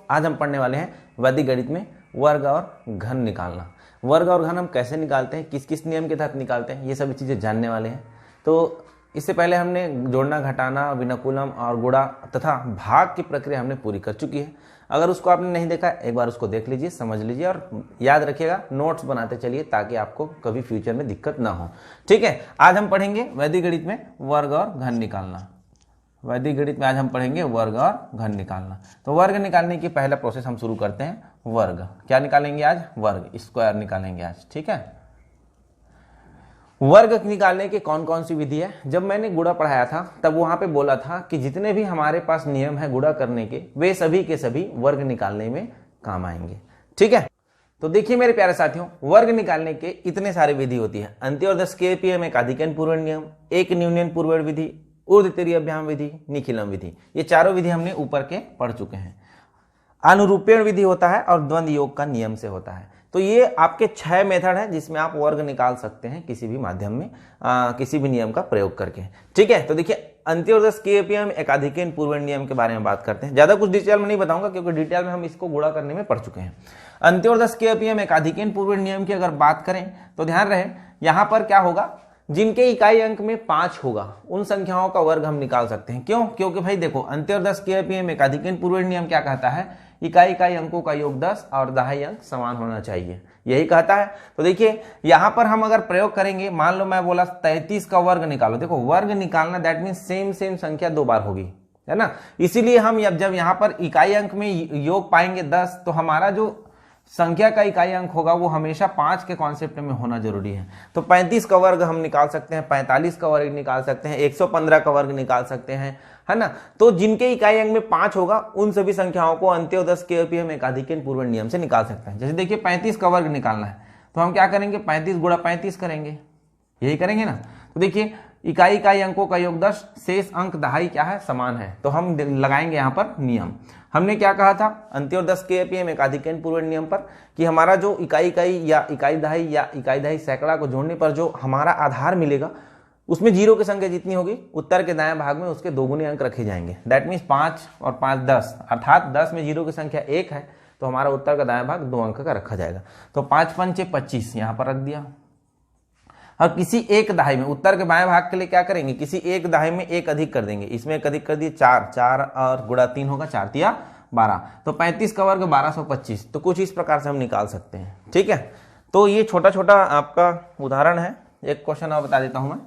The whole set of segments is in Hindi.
आज हम पढ़ने वाले हैं वैदिक गणित में वर्ग और घन निकालना। वर्ग और घन हम कैसे निकालते हैं, किस किस नियम के तहत निकालते हैं, ये सभी चीज़ें जानने वाले हैं। तो इससे पहले हमने जोड़ना, घटाना, विनुकुलम और गुणा तथा भाग की प्रक्रिया हमने पूरी कर चुकी है। अगर उसको आपने नहीं देखा, एक बार उसको देख लीजिए, समझ लीजिए और याद रखिएगा, नोट्स बनाते चलिए ताकि आपको कभी फ्यूचर में दिक्कत ना हो। ठीक है, आज हम पढ़ेंगे वैदिक गणित में वर्ग और घन निकालना। वैदिक गणित में आज हम पढ़ेंगे वर्ग और घन निकालना। तो वर्ग निकालने की पहला प्रोसेस हम शुरू करते हैं। वर्ग क्या निकालेंगे आज? वर्ग, स्क्वायर निकालेंगे आज। ठीक है, वर्ग निकालने की कौन कौन सी विधि है? जब मैंने गुणा पढ़ाया था तब वहां पे बोला था कि जितने भी हमारे पास नियम है गुणा करने के, वे सभी के सभी वर्ग निकालने में काम आएंगे। ठीक है, तो देखिए मेरे प्यारे साथियों, वर्ग निकालने के इतने सारे विधि होती है। अंत्योदश के में आधिकन पूर्वण नियम, एक न्यूनन पूर्वण विधि, ऊर्ध्वतिर्यभ्याम विधि, निखिलम विधि, ये चारों विधि हमने ऊपर के पढ़ चुके हैं। अनुरूपेण विधि होता है और द्वंद्व योग का नियम से होता है। तो ये आपके 6 मेथड है जिसमें आप वर्ग निकाल सकते हैं किसी भी माध्यम में, किसी भी नियम का प्रयोग करके। ठीक है, तो देखिए अंत्योदश के में एकाधिकन पूर्वण नियम के बारे में बात करते हैं। ज्यादा कुछ डिटेल में नहीं बताऊंगा क्योंकि डिटेल में हम इसको गुणा करने में पढ़ चुके हैं। अंत्योदश के में एकाधिकन पूर्वण नियम की अगर बात करें तो ध्यान रहे, यहां पर क्या होगा, जिनके इकाई अंक में 5 होगा उन संख्याओं का वर्ग हम निकाल सकते हैं। क्यों? क्योंकि भाई देखो, अंत्योदश के में एकाधिकन पूर्वण नियम क्या कहता है, इकाई इकाई अंकों का योग 10 और दहाई अंक समान होना चाहिए, यही कहता है। तो देखिए यहां पर हम अगर प्रयोग करेंगे, मान लो मैं बोला 33 का वर्ग निकालो। देखो वर्ग निकालना दैट मीन सेम संख्या 2 बार होगी, है ना। इसीलिए हम जब यहां पर इकाई अंक में योग पाएंगे 10, तो हमारा जो संख्या का इकाई अंक होगा वो हमेशा 5 के कॉन्सेप्ट में होना जरूरी है। तो 35 का वर्ग हम निकाल सकते हैं, 45 का वर्ग निकाल सकते हैं, 115 का वर्ग निकाल सकते हैं, है ना। तो जिनके इकाई अंक में 5 होगा उन सभी संख्याओं को अंत्योदश के में एकाधिकन पूर्वण नियम से निकाल सकते हैं। जैसे देखिए 35 का वर्ग निकालना है तो हम क्या करेंगे, 35 गुणा 35 करेंगे, यही करेंगे ना। तो देखिए इकाई इकाई अंकों का योग 10, शेष अंक दहाई क्या है, समान है। तो हम लगाएंगे यहां पर नियम। हमने क्या कहा था अंत्योदश के में एकाधिकन पूर्वण नियम पर, कि हमारा जो इकाई इकाई या इकाई दहाई सैकड़ा को जोड़ने पर जो हमारा आधार मिलेगा उसमें जीरो की संख्या जितनी होगी उत्तर के दाएं भाग में उसके दोगुने अंक रखे जाएंगे। दैट मीन्स 5 और 5 10, अर्थात 10 में जीरो की संख्या 1 है तो हमारा उत्तर का दाएं भाग 2 अंक का रखा जाएगा। तो 5 पंचे 25 यहां पर रख दिया। और किसी एक दहाई में उत्तर के बाएं भाग के लिए क्या करेंगे, किसी एक दहाई में एक अधिक कर देंगे, इसमें एक अधिक कर दिए 4 और गुणा 3 होगा, 4 तिया 12। तो 35 का वर्ग 1225। तो कुछ इस प्रकार से हम निकाल सकते हैं। ठीक है, तो ये छोटा छोटा आपका उदाहरण है। एक क्वेश्चन और बता देता हूं मैं,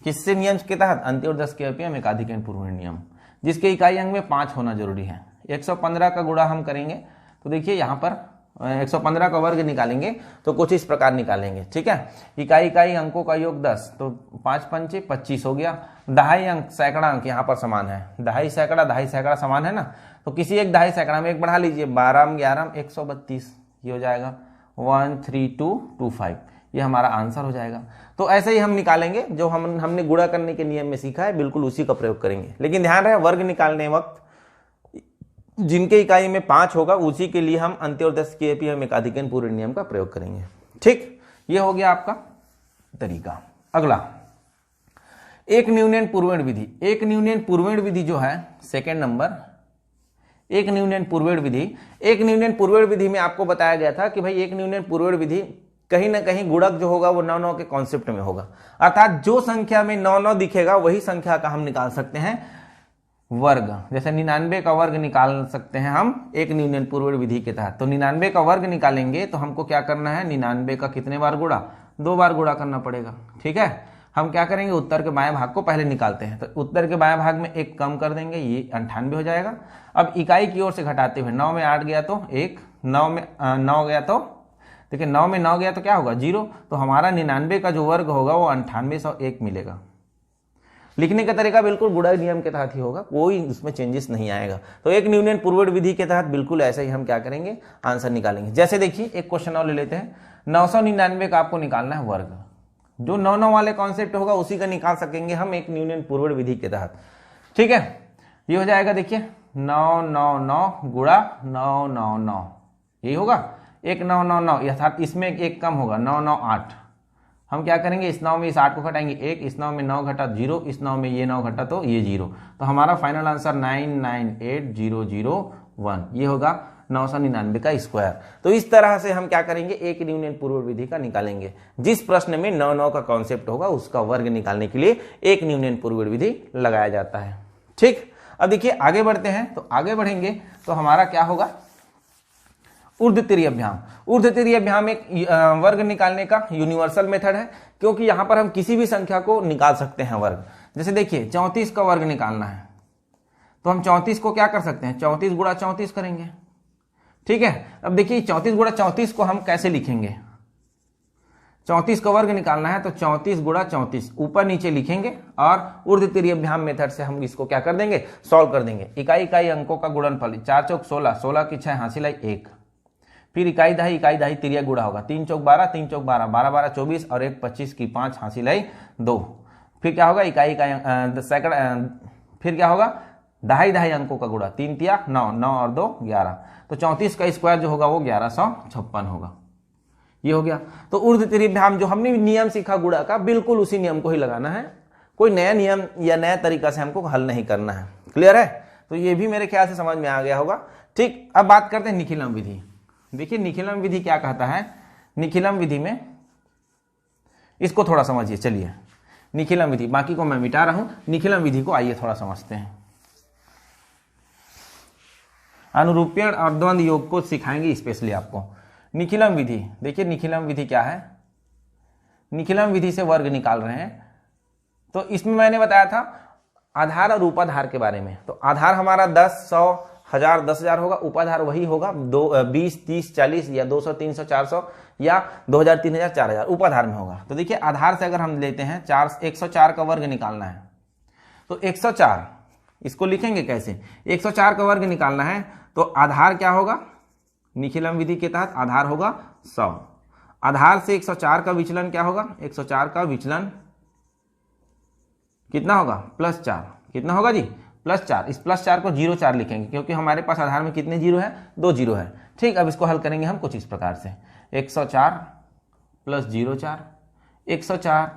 किससे नियम के तहत, अंत्योदश के में एकाधिकन पूर्वण नियम, जिसके इकाई अंक में 5 होना जरूरी है। 115 का गुणा हम करेंगे तो देखिए यहाँ पर 115 का वर्ग निकालेंगे तो कुछ इस प्रकार निकालेंगे। ठीक है, इकाई इकाई अंकों का योग 10, तो 5 पंचे 25 हो गया। दहाई अंक सैकड़ा अंक यहाँ पर समान है, दहाई सैकड़ा समान है ना। तो किसी एक दहाई सैकड़ा में एक बढ़ा लीजिए, 12 में 11 में 132, ये हो जाएगा 13225, ये हमारा आंसर हो जाएगा। तो ऐसे ही हम निकालेंगे, जो हमने गुणा करने के नियम में सीखा है बिल्कुल उसी का प्रयोग करेंगे। लेकिन ध्यान रहे, वर्ग निकालने वक्त जिनके इकाई में 5 होगा उसी के लिए हम अंत्योदश के में एकाधिकन पूर्वण नियम का प्रयोग करेंगे। ठीक, ये हो गया आपका तरीका। अगला एक न्यूनन पूर्वण विधि। एक न्यूनन पूर्वण विधि जो है सेकेंड नंबर, एक न्यूनन पूर्वण विधि। एक न्यूनन पूर्वण विधि में आपको बताया गया था कि भाई एक न्यूनन पूर्वण विधि कहीं ना कहीं गुणक जो होगा वो 9 के कॉन्सेप्ट में होगा, अर्थात जो संख्या में 9 दिखेगा वही संख्या का हम निकाल सकते हैं वर्ग। जैसे 99 का वर्ग निकाल सकते हैं हम एक न्यूनन पूर्वण विधि के तहत। तो 99 का वर्ग निकालेंगे तो हमको क्या करना है, 99 का कितने बार गुणा, 2 बार गुणा करना पड़ेगा। ठीक है, हम क्या करेंगे, उत्तर के बाएं भाग को पहले निकालते हैं। तो उत्तर के बाएं भाग में 1 कम कर देंगे, ये 98 हो जाएगा। अब इकाई की ओर से घटाते हुए 9 में 8 गया तो 1, 9 में 9 गया तो देखिए 9 में 9 गया तो क्या होगा, 0। तो हमारा 99 का जो वर्ग होगा वो 9801 मिलेगा। लिखने का तरीका बिल्कुल गुणा नियम के तहत ही होगा, कोई उसमें चेंजेस नहीं आएगा। तो एक न्यूनन पूर्वण विधि के तहत बिल्कुल ऐसे ही हम क्या करेंगे, आंसर निकालेंगे। जैसे देखिए एक क्वेश्चन और ले लेते हैं, 999 का आपको निकालना है वर्ग। जो 9 वाले कॉन्सेप्ट होगा उसी का निकाल सकेंगे हम एक न्यूनन पूर्वण विधि के तहत। ठीक है, ये हो जाएगा देखिए 999 गुणा 999, यही होगा 1999, अर्थात इसमें एक कम होगा 998। हम क्या करेंगे, इस 9 में इस 8 को घटाएंगे 1, इस 9 में 9 घटा 0, इस 9 में ये 9 घटा तो ये 0। तो हमारा फाइनल आंसर 998001, ये होगा 999 का स्क्वायर। तो इस तरह से हम क्या करेंगे, एक यूनियन पूर्व विधि का निकालेंगे। जिस प्रश्न में 9 का कॉन्सेप्ट होगा उसका वर्ग निकालने के लिए एक यूनियन पूर्व विधि लगाया जाता है। ठीक, अब देखिए आगे बढ़ते हैं। तो आगे बढ़ेंगे तो हमारा क्या होगा, ऊर्ध्वतीय अभ्याम। ऊर्ध्वतीय अभ्याम एक वर्ग निकालने का यूनिवर्सल मेथड है, क्योंकि यहां पर हम किसी भी संख्या को निकाल सकते हैं वर्ग। जैसे देखिए 34 का वर्ग निकालना है तो हम 34 को क्या कर सकते हैं, 34 गुणा 34 करेंगे। ठीक है, अब देखिए 34 गुणा 34 को हम कैसे लिखेंगे, 34 का वर्ग निकालना है तो 34 गुणा 34 ऊपर नीचे लिखेंगे और ऊर्ध्वतीय अभ्याम मेथड से हम इसको क्या कर देंगे, सॉल्व कर देंगे। इकाई इकाई अंकों का गुणनफल 4 चौक 16, 16 की 6 हासिल आई 1। फिर इकाई दहाई तिरिया गुणा होगा 3 चौक 12, 3 चौक 12, 12 12 24 और 1 25 की 5 हासिल आई 2। फिर क्या होगा, इकाई इकाई सेकंड, फिर क्या होगा, दहाई दहाई अंकों का गुणा 3 तिया 9, 9 और 2 11। तो 34 का स्क्वायर जो होगा वो 1156 होगा। ये हो गया। तो ऊर्ध्वतीय अभ्याम जो हमने नियम सीखा गुणा का, बिल्कुल उसी नियम को ही लगाना है, कोई नया नियम या नया तरीका से हमको हल नहीं करना है। क्लियर है? तो ये भी मेरे ख्याल से समझ में आ गया होगा। ठीक, अब बात करते हैं निखिलम विधि। देखिए निखिलम विधि क्या कहता है, निखिलम विधि में इसको थोड़ा समझिए। चलिए निखिलम विधि, बाकी को मैं मिटा रहा हूं, निखिलम विधि को आइए थोड़ा समझते हैं। अनुरूपण और द्वंद्व योग को सिखाएंगे स्पेशली आपको। निखिलम विधि, देखिए निखिलम विधि क्या है, निखिलम विधि से वर्ग निकाल रहे हैं। तो इसमें मैंने बताया था आधार और उपाधार के बारे में। तो आधार हमारा 10, 100, 1000, 10,000 होगा, उपाधार वही होगा 20, 30, 40 या 200, 300, 400 या 2000, 3000, 4000 उपाधार में होगा। तो देखिए आधार से अगर हम लेते हैं 104 का वर्ग निकालना है तो 104 इसको लिखेंगे कैसे, 104 का वर्ग निकालना है तो आधार क्या होगा, निखिलम विधि के तहत आधार होगा 100। आधार से 104 का विचलन क्या होगा, 104 का विचलन कितना होगा, +4। कितना होगा जी, +4। इस +4 को 0,4 लिखेंगे क्योंकि हमारे पास आधार में कितने जीरो है, 2 जीरो है। ठीक, अब इसको हल करेंगे हम कुछ इस प्रकार से, 104 + 0,4, 104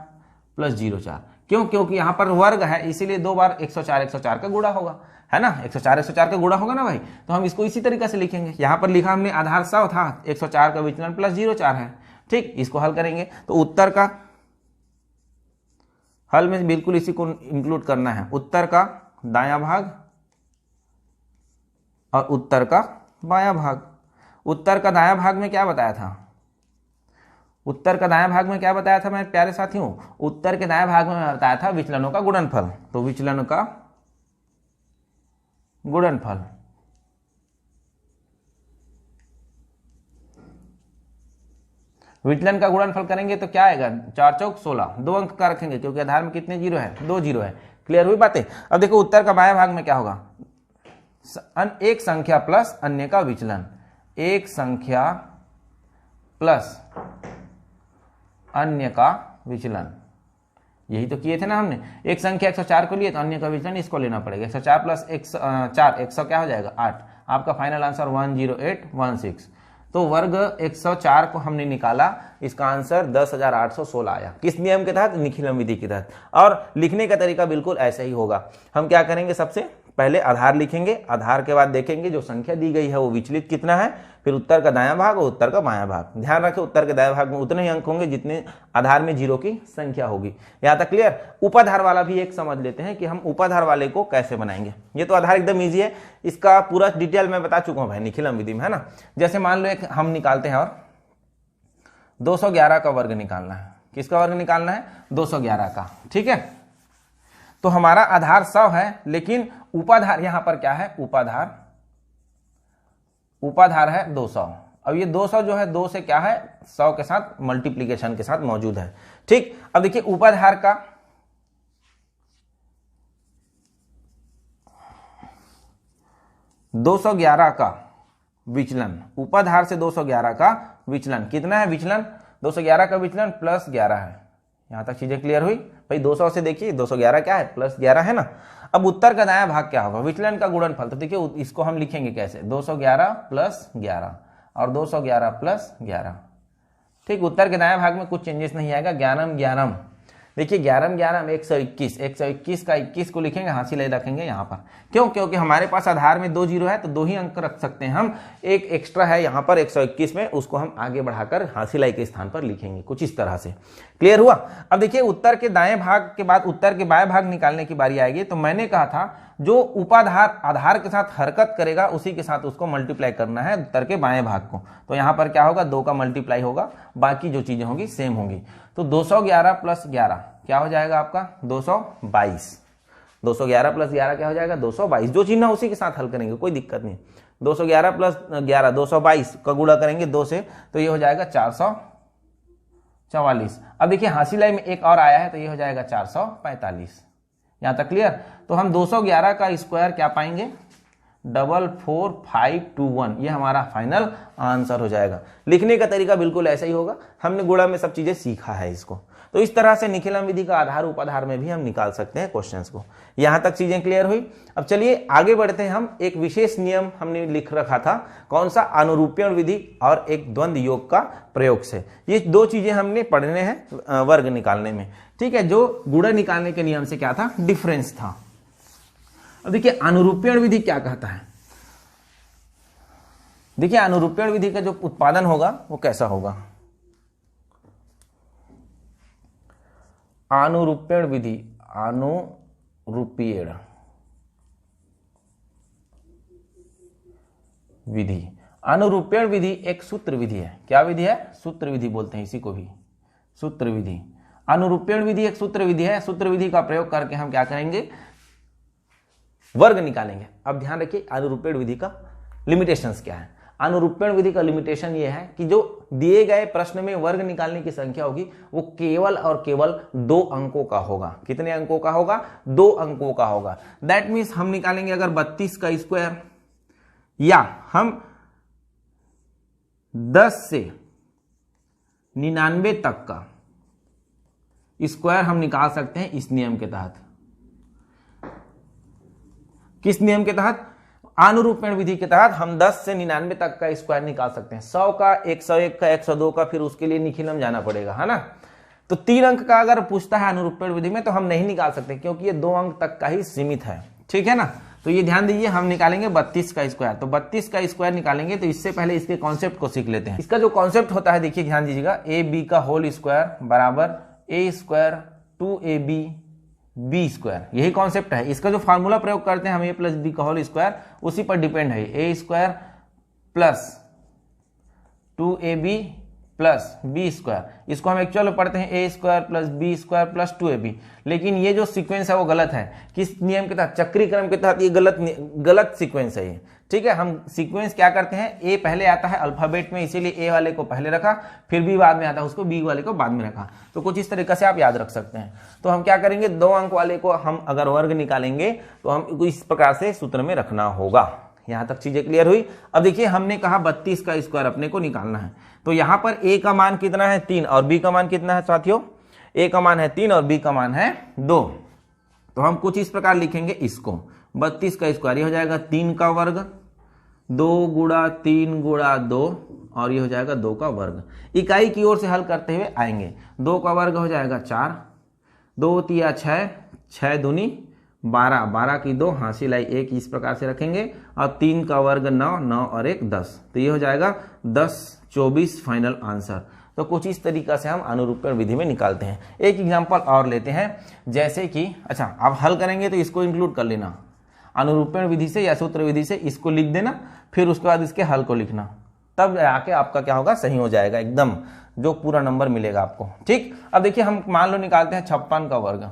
+ 0,4। क्यों, क्योंकि यहां पर वर्ग है इसीलिए 2 बार 104 104 का गुणा होगा, है ना, 104 104 का गुणा होगा ना भाई। तो हम इसको इसी तरीके से लिखेंगे। यहां पर लिखा हमने आधार 100 था, 104 का विचलन +0,4 है। ठीक, इसको हल करेंगे तो उत्तर का हल में बिल्कुल इसी को इंक्लूड करना है, उत्तर का दायां भाग और उत्तर का बायां भाग। उत्तर का दायां भाग में क्या बताया था, उत्तर का दायां भाग में क्या बताया था मेरे प्यारे साथियों, उत्तर के दायां भाग में बताया था विचलनों का गुणनफल। तो विचलन का गुणनफल, विचलन का गुणनफल करेंगे तो क्या आएगा, 4 चौक 16, 2 अंक का रखेंगे क्योंकि आधार में कितने जीरो है, 2 जीरो है। क्लियर हुई बातें? अब देखो उत्तर का बायां भाग में क्या होगा, एक संख्या प्लस अन्य का विचलन, एक संख्या प्लस अन्य का विचलन। यही तो किए थे ना हमने, एक संख्या 104 को लिए तो अन्य का विचलन इसको लेना पड़ेगा। 104 + 4 100 क्या हो जाएगा, 8। आपका फाइनल आंसर 10816। तो वर्ग 104 को हमने निकाला, इसका आंसर 10,816 आया। किस नियम के तहत, निखिलम विधि के तहत। और लिखने का तरीका बिल्कुल ऐसा ही होगा। हम क्या करेंगे, सबसे पहले आधार लिखेंगे, आधार के बाद देखेंगे जो संख्या दी गई है वो विचलित कितना है, फिर उत्तर का दायां भाग और उत्तर का बायां भाग। ध्यान रखें उत्तर के दायां भाग में उतने ही अंक होंगे जितने आधार में जीरो की संख्या होगी। यहां तक क्लियर? उपाधार वाला भी एक समझ लेते हैं कि हम उपाधार वाले को कैसे बनाएंगे। ये तो आधार एकदम ईजी है, इसका पूरा डिटेल मैं बता चुका हूं भाई निखिलम विधि में, है ना। जैसे मान लो एक हम निकालते हैं और 211 का वर्ग निकालना है। किसका वर्ग निकालना है, 211 का। ठीक है, तो हमारा आधार 100 है लेकिन उपाधार यहां पर क्या है, उपाधार है 200। अब ये 200 जो है 2 से क्या है, 100 के साथ मल्टीप्लीकेशन के साथ मौजूद है। ठीक, अब देखिए उपाधार का 211 का विचलन, उपाधार से 211 का विचलन कितना है, विचलन 211 का विचलन +11 है। यहां तक चीजें क्लियर हुई भाई। 200 से देखिए 211 क्या है, +11 है ना। अब उत्तर का दायां भाग क्या होगा, विचलन का गुणनफल। तो देखिए इसको हम लिखेंगे कैसे, 211 + 11 और 211 + 11। ठीक, उत्तर के दायां भाग में कुछ चेंजेस नहीं आएगा, ज्ञानम ज्ञानम। देखिए 11 में 11 में 121, 121 का 21 को लिखेंगे, हासिल रखेंगे यहाँ पर। क्यों? क्योंकि हमारे पास आधार में 2 जीरो है तो 2 ही अंक रख सकते हैं हम। एक एक्स्ट्रा है यहाँ पर 121 में, उसको हम आगे बढ़ाकर हासिल के स्थान पर लिखेंगे, कुछ इस तरह से। क्लियर हुआ? अब देखिए उत्तर के दाएं भाग के बाद उत्तर के बाएं भाग निकालने की बारी आएगी। तो मैंने कहा था जो उपाधार आधार के साथ हरकत करेगा उसी के साथ उसको मल्टीप्लाई करना है उत्तर के बाएं भाग को। तो यहाँ पर क्या होगा, 2 का मल्टीप्लाई होगा, बाकी जो चीजें होंगी सेम होंगी। तो 211 प्लस 11 क्या हो जाएगा आपका 222। 211 प्लस 11 क्या हो जाएगा 222। जो चिन्ह उसी के साथ हल करेंगे, कोई दिक्कत नहीं। 211 प्लस 11 222 का गुणा करेंगे 2 से, तो ये हो जाएगा 444। अब देखिए हासिलाई में एक और आया है तो ये हो जाएगा 445। यहां तक क्लियर? तो हम 211 का स्क्वायर क्या पाएंगे 44521, ये हमारा फाइनल आंसर हो जाएगा। लिखने का तरीका बिल्कुल ऐसा ही होगा, हमने गुणा में सब चीजें सीखा है इसको। तो इस तरह से निखिलम विधि का आधार उपाधार में भी हम निकाल सकते हैं क्वेश्चंस को। यहां तक चीजें क्लियर हुई? अब चलिए आगे बढ़ते हैं। हम एक विशेष नियम हमने लिख रखा था, कौन सा? अनुरूपण विधि और एक द्वंद्व योग का प्रयोग से। ये 2 चीजें हमने पढ़ने हैं वर्ग निकालने में, ठीक है। जो गुणा निकालने के नियम से क्या था, डिफरेंस था। अब देखिए अनुरूपण विधि क्या कहता है। देखिए अनुरूपण विधि का जो उत्पादन होगा वो कैसा होगा। अनुरूपण विधि, अनुरूपीण विधि, अनुरूपण विधि एक सूत्र विधि है। क्या विधि है? सूत्र विधि बोलते हैं इसी को भी, सूत्र विधि। अनुरूपण विधि एक सूत्र विधि है। सूत्र विधि का प्रयोग करके हम क्या करेंगे, वर्ग निकालेंगे। अब ध्यान रखिए अनुरूपण विधि का लिमिटेशंस क्या है। अनुरूपण विधि का लिमिटेशन यह है कि जो दिए गए प्रश्न में वर्ग निकालने की संख्या होगी वो केवल और केवल 2 अंकों का होगा। कितने अंकों का होगा? 2 अंकों का होगा। दैट मीन्स हम निकालेंगे अगर 32 का स्क्वायर, या हम 10 से 99 तक का स्क्वायर हम निकाल सकते हैं इस नियम के तहत। किस नियम के तहत? अनुरूपण विधि के तहत हम 10 से 99 तक का स्क्वायर निकाल सकते हैं। 100 का, 101 का, 102 का, फिर उसके लिए निखिलम जाना पड़ेगा, है ना। तो 3 अंक का अगर पूछता है अनुरूपण विधि में तो हम नहीं निकाल सकते, क्योंकि ये 2 अंक तक का ही सीमित है, ठीक है ना। तो ये ध्यान दीजिए, हम निकालेंगे 32 का स्क्वायर। तो 32 का स्क्वायर निकालेंगे तो इससे पहले इसके कॉन्सेप्ट को सीख लेते हैं। इसका जो कॉन्सेप्ट होता है देखिए ध्यान दीजिएगा, ए बी का होल स्क्वायर बराबर a square 2ab b square, यही कॉन्सेप्ट है। इसका जो फार्मूला प्रयोग करते हैं हम ए प्लस बी का होल स्क्वायर, उसी पर डिपेंड है। A square plus 2ab plus b square, इसको हम एक्चुअल में पढ़ते हैं a square plus b square plus 2ab। लेकिन ये जो सीक्वेंस है वो गलत है। किस नियम के तहत? चक्री क्रम के तहत ये गलत सीक्वेंस है ये, ठीक है। हम सीक्वेंस क्या करते हैं, ए पहले आता है अल्फाबेट में, इसीलिए ए वाले को पहले रखा, फिर बी बाद में आता है, उसको बी वाले को बाद में रखा। तो कुछ इस तरीके से आप याद रख सकते हैं। तो हम क्या करेंगे, 2 अंक वाले को हम अगर वर्ग निकालेंगे तो हम इस प्रकार से सूत्र में रखना होगा। यहां तक चीजें क्लियर हुई? अब देखिए हमने कहा 32 का स्क्वायर अपने को निकालना है। तो यहां पर ए का मान कितना है 3 और बी का मान कितना है साथियों? ए का मान है 3 और बी का मान है 2। तो हम कुछ इस प्रकार लिखेंगे इसको, 32 का स्क्वायर ये हो जाएगा 3 का वर्ग, 2 गुणा 3 गुणा 2, और ये हो जाएगा 2 का वर्ग। इकाई की ओर से हल करते हुए आएंगे। 2 का वर्ग हो जाएगा 4, 2 तिया 6, 6 दूनी 12, 12 की 2 हासिल आई 1, इस प्रकार से रखेंगे। और 3 का वर्ग 9, 9 और 1 10, तो ये हो जाएगा 10 24 फाइनल आंसर। तो कुछ इस तरीका से हम अनुरूपण विधि में निकालते हैं। एक एग्जांपल और लेते हैं, जैसे कि अच्छा आप हल करेंगे तो इसको इंक्लूड कर लेना, अनुरूपण विधि से या सूत्र विधि से इसको लिख देना, फिर उसके बाद इसके हल को लिखना, तब आके आपका क्या होगा, सही हो जाएगा एकदम, जो पूरा नंबर मिलेगा आपको। ठीक, अब देखिए हम मान लो निकालते हैं 56 का वर्ग,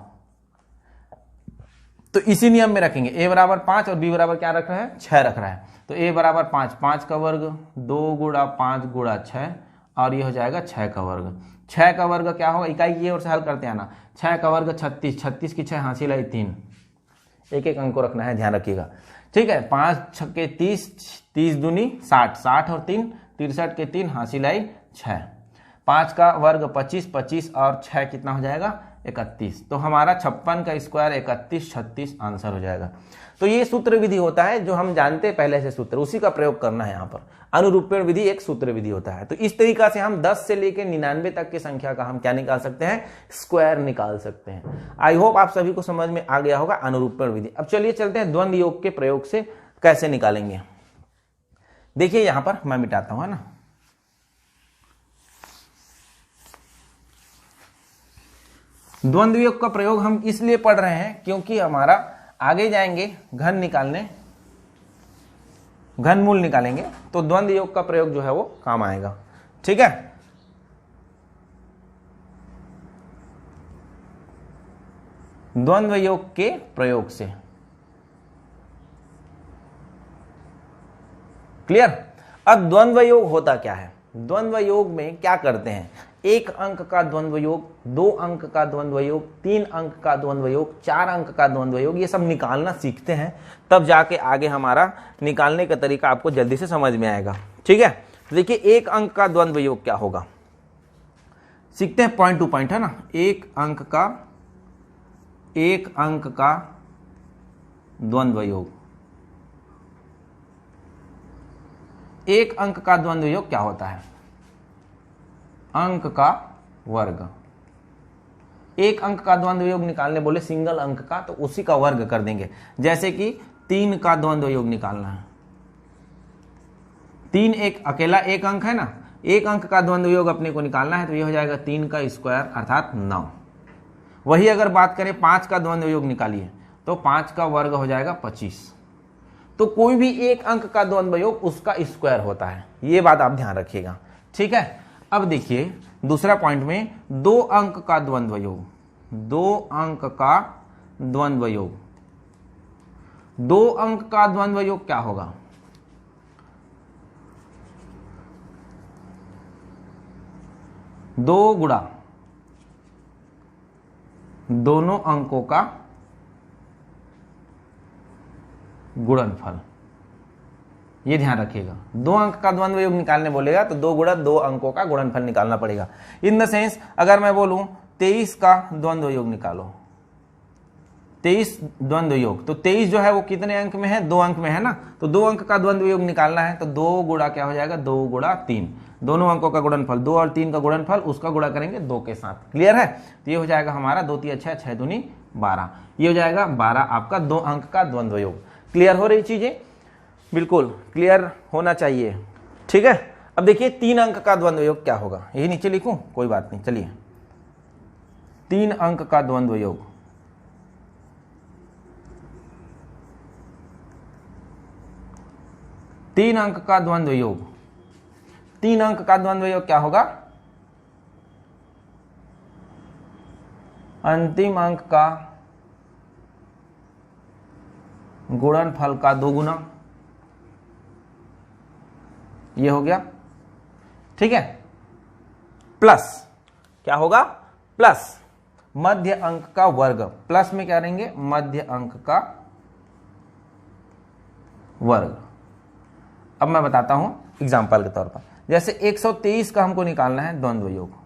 तो इसी नियम में रखेंगे। ए बराबर 5 और बी बराबर क्या रख रहा है, 6 रख रहा है। तो ए बराबर 5, 5 का वर्ग 2 गुणा 5 गुणा 6, और ये हो जाएगा 6 का वर्ग। 6 का वर्ग क्या होगा, इकाई की ओर से हल करते हैं ना, 6 का वर्ग 36, 36 की 6 हासिल आई 3, एक एक अंक को रखना है, ध्यान रखिएगा। ठीक है, 5 छक्के 30, 30 दूनी 60, 60 और 3 63 के 3 हासिल आई 6। 5 का वर्ग 25, 25 और 6 कितना हो जाएगा 31। तो हमारा 56 का स्क्वायर 31, 36 आंसर हो जाएगा। तो ये सूत्र विधि होता है जो हम जानते हैं पहले से सूत्र, उसी का प्रयोग करना है यहाँ पर। अनुरूपण विधि एक सूत्र विधि होता है। तो इस तरीका से हम 10 से लेकर 99 तक की संख्या का हम क्या निकाल सकते हैं, स्क्वायर निकाल सकते हैं। आई होप आप सभी को समझ में आ गया होगा अनुरूपण विधि। अब चलिए चलते हैं द्वंद्व योग के प्रयोग से कैसे निकालेंगे। देखिए यहां पर मैं मिटाता हूं, है ना। द्वंद्व योग का प्रयोग हम इसलिए पढ़ रहे हैं क्योंकि हमारा आगे जाएंगे घन निकालने, घनमूल निकालेंगे, तो द्वंद्व योग का प्रयोग जो है वो काम आएगा। ठीक है, द्वंद्व योग के प्रयोग से क्लियर। अब द्वंद्व योग होता क्या है, द्वंद्व योग में क्या करते हैं, 1 अंक का द्वंद्व योग, 2 अंक का द्वंद्व योग, 3 अंक का द्वंद्व योग, 4 अंक का द्वंद्व योग, ये सब निकालना सीखते हैं, तब जाके आगे हमारा निकालने का तरीका आपको जल्दी से समझ में आएगा। ठीक है, तो देखिए 1 अंक का द्वंद्व योग क्या होगा, सीखते हैं पॉइंट टू पॉइंट, है ना। 1 अंक का द्वंद्व योग, 1 अंक का द्वंद्व योग क्या होता है, अंक का वर्ग। 1 अंक का द्वंद्व योग निकालने बोले सिंगल अंक का, तो उसी का वर्ग कर देंगे। जैसे कि 3 का द्वंद्व योग निकालना है, 3 एक अकेला 1 अंक है ना, 1 अंक का द्वंद्व योग अपने को निकालना है, तो ये हो जाएगा 3 का स्क्वायर अर्थात 9। वही अगर बात करें 5 का द्वंद्व योग निकालिए, तो 5 का वर्ग हो जाएगा 25। तो कोई भी 1 अंक का द्वंद्व योग उसका स्क्वायर होता है, ये बात आप ध्यान रखिएगा। ठीक है, अब देखिए दूसरा पॉइंट में 2 अंक का द्वंद्व योग, 2 अंक का द्वंद्व योग, 2 अंक का द्वंद्व योग क्या होगा, 2 गुणा दोनों अंकों का गुणनफल, ये ध्यान रखिएगा। 2 अंक का द्वंद्व योग निकालने बोलेगा तो 2 गुणा 2 अंकों का गुणनफल निकालना पड़ेगा। इन द सेंस अगर मैं बोलूं 23 का द्वंद्व योग निकालो, 23 द्वंद्व योग, तो 23 जो है वो कितने अंक में है, 2 अंक में है ना। तो 2 अंक का द्वंद्व योग निकालना है तो 2 गुणा क्या हो जाएगा, 2 गुणा 3, दोनों अंकों का गुणनफल, 2 और 3 का गुणनफल, उसका गुणा करेंगे 2 के साथ। क्लियर है, तो ये हो जाएगा हमारा 2 3 6, 6 दूनी 12, ये हो जाएगा 12 आपका 2 अंक का द्वंद्व योग। क्लियर हो रही चीजें, बिल्कुल क्लियर होना चाहिए। ठीक है, अब देखिए 3 अंक का द्वंद्व योग क्या होगा, यही नीचे लिखूं, कोई बात नहीं, चलिए 3 अंक का द्वंद्व योग, 3 अंक का द्वंद्व योग, 3 अंक का द्वंद्व योग क्या होगा, अंतिम अंक का गुणनफल का 2 गुना, ये हो गया। ठीक है, प्लस क्या होगा, प्लस मध्य अंक का वर्ग, प्लस में क्या रहेंगे, मध्य अंक का वर्ग। अब मैं बताता हूं एग्जांपल के तौर पर, जैसे 123 का हमको निकालना है द्वंद्व योग,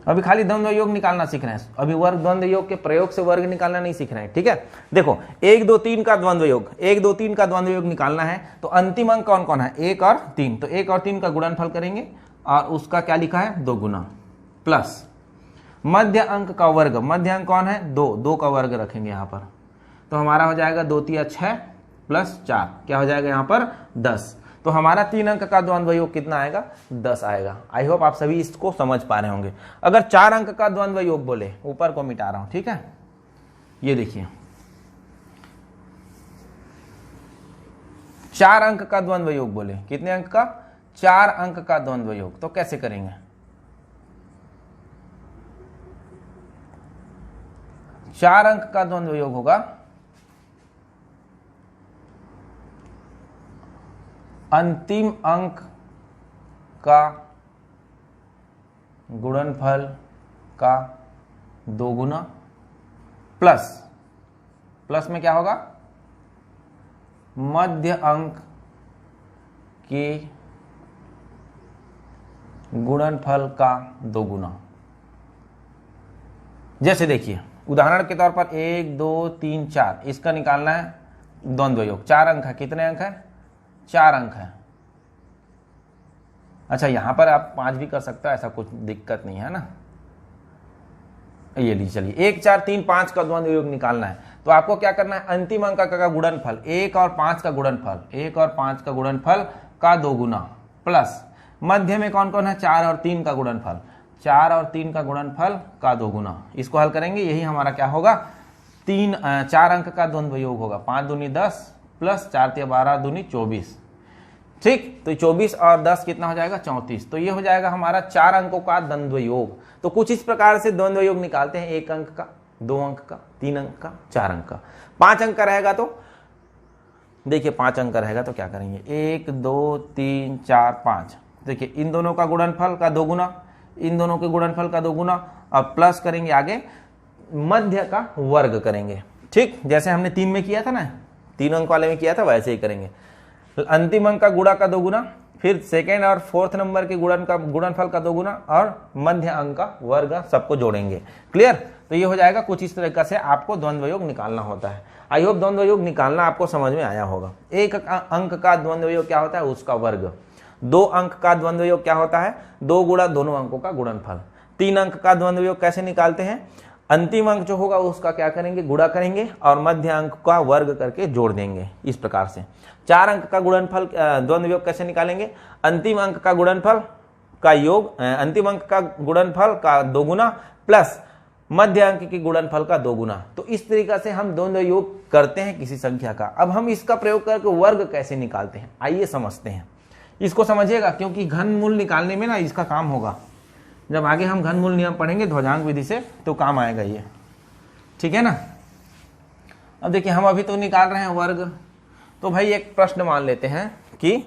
अभी खाली द्वंद्व योग निकालना सीख रहे हैं, अभी वर्ग द्वंद्व योग के प्रयोग से वर्ग निकालना नहीं सीख रहे हैं। ठीक है, देखो 1 2 3 का द्वंद्व योग, 1 2 3 का द्वंद्व योग निकालना है, तो अंतिम अंक कौन कौन है, 1 और 3, तो 1 और 3 का गुणनफल करेंगे और उसका क्या लिखा है, 2 गुना, प्लस मध्य अंक का वर्ग, मध्य अंक कौन है, 2, 2 का वर्ग रखेंगे यहां पर, तो हमारा हो जाएगा 2 3 6 प्लस 4, क्या हो जाएगा यहाँ पर 10। तो हमारा 3 अंक का द्वंद्व योग कितना आएगा, 10 आएगा। आई होप आप सभी इसको समझ पा रहे होंगे। अगर 4 अंक का द्वंद्व योग बोले, ऊपर को मिटा रहा हूं, ठीक है, ये देखिए 4 अंक का द्वंद्व योग बोले, कितने अंक का, 4 अंक का द्वंद्व योग, तो कैसे करेंगे, 4 अंक का द्वंद्व योग होगा अंतिम अंक का गुणनफल का 2 गुना, प्लस, प्लस में क्या होगा, मध्य अंक के गुणनफल का दोगुना। जैसे देखिए उदाहरण के तौर पर 1 2 3 4 इसका निकालना है द्वंद्व योग। 4 अंक है, कितने अंक है? 4 अंक है। अच्छा यहां पर आप 5 भी कर सकते हो, ऐसा कुछ दिक्कत नहीं है ना। ये लीजिए, चलिए 1 4 3 5 का द्वंद्व योग निकालना है तो आपको क्या करना है? अंतिम अंक का गुणनफल 1 और 5 का गुणनफल, 1 और 5 का गुणनफल का दोगुना प्लस मध्य में कौन कौन है? 4 और 3 का गुणनफल, 4 और 3 का गुणनफल का दोगुना। इसको हल करेंगे, यही हमारा क्या होगा? 4 अंक का द्वंद्व योग होगा। 5 दूनी 10 प्लस 4 तिया 12 दूनी 24। ठीक, तो 24 और 10 कितना हो जाएगा? 34। तो ये हो जाएगा हमारा 4 अंकों का द्वंद्व योग। तो कुछ इस प्रकार से द्वंद्व योग निकालते हैं, 1 अंक का, 2 अंक का, 3 अंक का, 4 अंक का। 5 अंक का रहेगा तो देखिए 5 अंक का रहेगा तो क्या करेंगे? 1 2 3 4 5। देखिए इन दोनों का गुणनफल का दोगुना, इन दोनों के गुणनफल का दोगुना, अब प्लस करेंगे आगे मध्य का वर्ग करेंगे। ठीक, जैसे हमने 3 में किया था ना, 3 अंक वाले में किया था, वैसे ही करेंगे। अंतिम अंक का गुणा का दोगुना, फिर सेकेंड और फोर्थ नंबर के गुणनफल का दोगुना और मध्य अंक का वर्ग, सबको जोड़ेंगे। क्लियर? तो ये हो जाएगा। कुछ इस तरीके से आपको द्वंद्व योग निकालना होता है। आई होप द्वंद्व योग निकालना आपको समझ में आया होगा। 1 अंक का द्वंद्व योग क्या होता है? उसका वर्ग। 2 अंक का द्वंद्व योग क्या होता है? 2 गुणा दोनों अंकों का गुणनफल। 3 अंक का द्वंद्व योग कैसे निकालते हैं? अंतिम अंक जो होगा उसका क्या करेंगे? गुणा करेंगे और मध्य अंक का वर्ग करके जोड़ देंगे, इस प्रकार से। 4 अंक का गुणनफल द्वंद्व योग कैसे निकालेंगे? अंतिम अंक का गुणनफल का योग, अंतिम अंक का गुणनफल का दोगुना प्लस मध्य अंक के गुणनफल का दोगुना। तो इस तरीके से हम द्वंद्व योग करते हैं किसी संख्या का। अब हम इसका प्रयोग करके वर्ग कैसे निकालते हैं, आइए समझते हैं। इसको समझिएगा, क्योंकि घनमूल निकालने में ना इसका काम होगा। जब आगे हम घनमूल नियम पढ़ेंगे ध्वजांक विधि से तो काम आएगा ये। ठीक है ना? अब देखिए हम अभी तो निकाल रहे हैं वर्ग, तो भाई एक प्रश्न मान लेते हैं कि,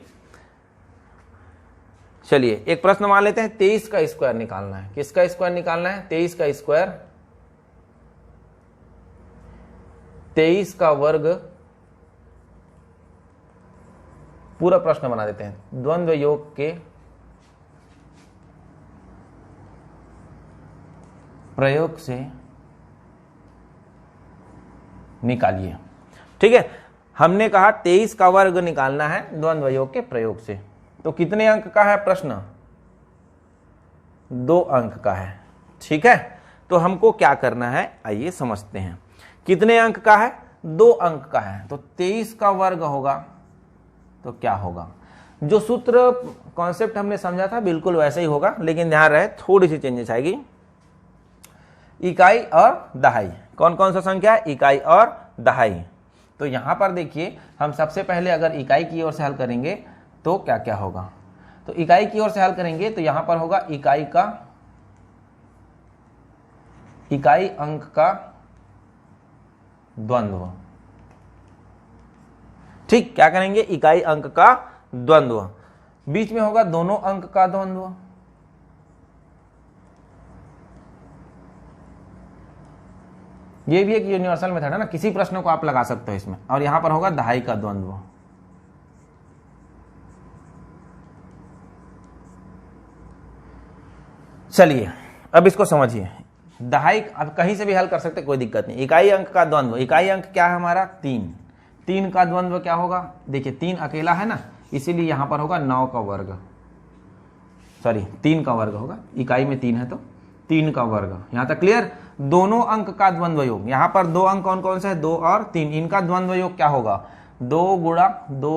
चलिए एक प्रश्न मान लेते हैं 23 का स्क्वायर निकालना है। किसका स्क्वायर निकालना है? 23 का स्क्वायर, 23 का वर्ग। पूरा प्रश्न बना देते हैं। द्वंद्व योग के प्रयोग से निकालिए। ठीक है, हमने कहा 23 का वर्ग निकालना है द्वंद्व योग के प्रयोग से। तो कितने अंक का है प्रश्न? 2 अंक का है। ठीक है, तो हमको क्या करना है आइए समझते हैं। कितने अंक का है? 2 अंक का है। तो 23 का वर्ग होगा तो क्या होगा? जो सूत्र कॉन्सेप्ट हमने समझा था बिल्कुल वैसे ही होगा, लेकिन ध्यान रहे थोड़ी सी चेंजेस आएगी। इकाई और दहाई, कौन कौन सा संख्या है? इकाई और दहाई। तो यहां पर देखिए हम सबसे पहले अगर इकाई की ओर से हल करेंगे तो क्या क्या होगा? तो इकाई की ओर से हल करेंगे तो यहां पर होगा इकाई अंक का द्वंद्व। ठीक, क्या करेंगे? इकाई अंक का द्वंद्व। बीच में होगा दोनों अंक का द्वंद्व। ये भी एक यूनिवर्सल मेथड है ना, किसी प्रश्न को आप लगा सकते हो इसमें। और यहां पर होगा दहाई का द्वंद्व। चलिए अब इसको समझिए। दहाई अब कहीं से भी हल कर सकते, कोई दिक्कत नहीं। इकाई अंक का द्वंद्व, इकाई अंक क्या है हमारा? 3। 3 का द्वंद्व क्या होगा? देखिए 3 अकेला है ना, इसीलिए यहां पर होगा 9 का वर्ग, सॉरी 3 का वर्ग होगा। इकाई में 3 है तो 3 का वर्ग। यहां तक क्लियर? दोनों अंक का द्वंद्व योग। यहां पर 2 अंक कौन कौन से है? 2 और 3। इनका द्वंद्व योग क्या होगा? 2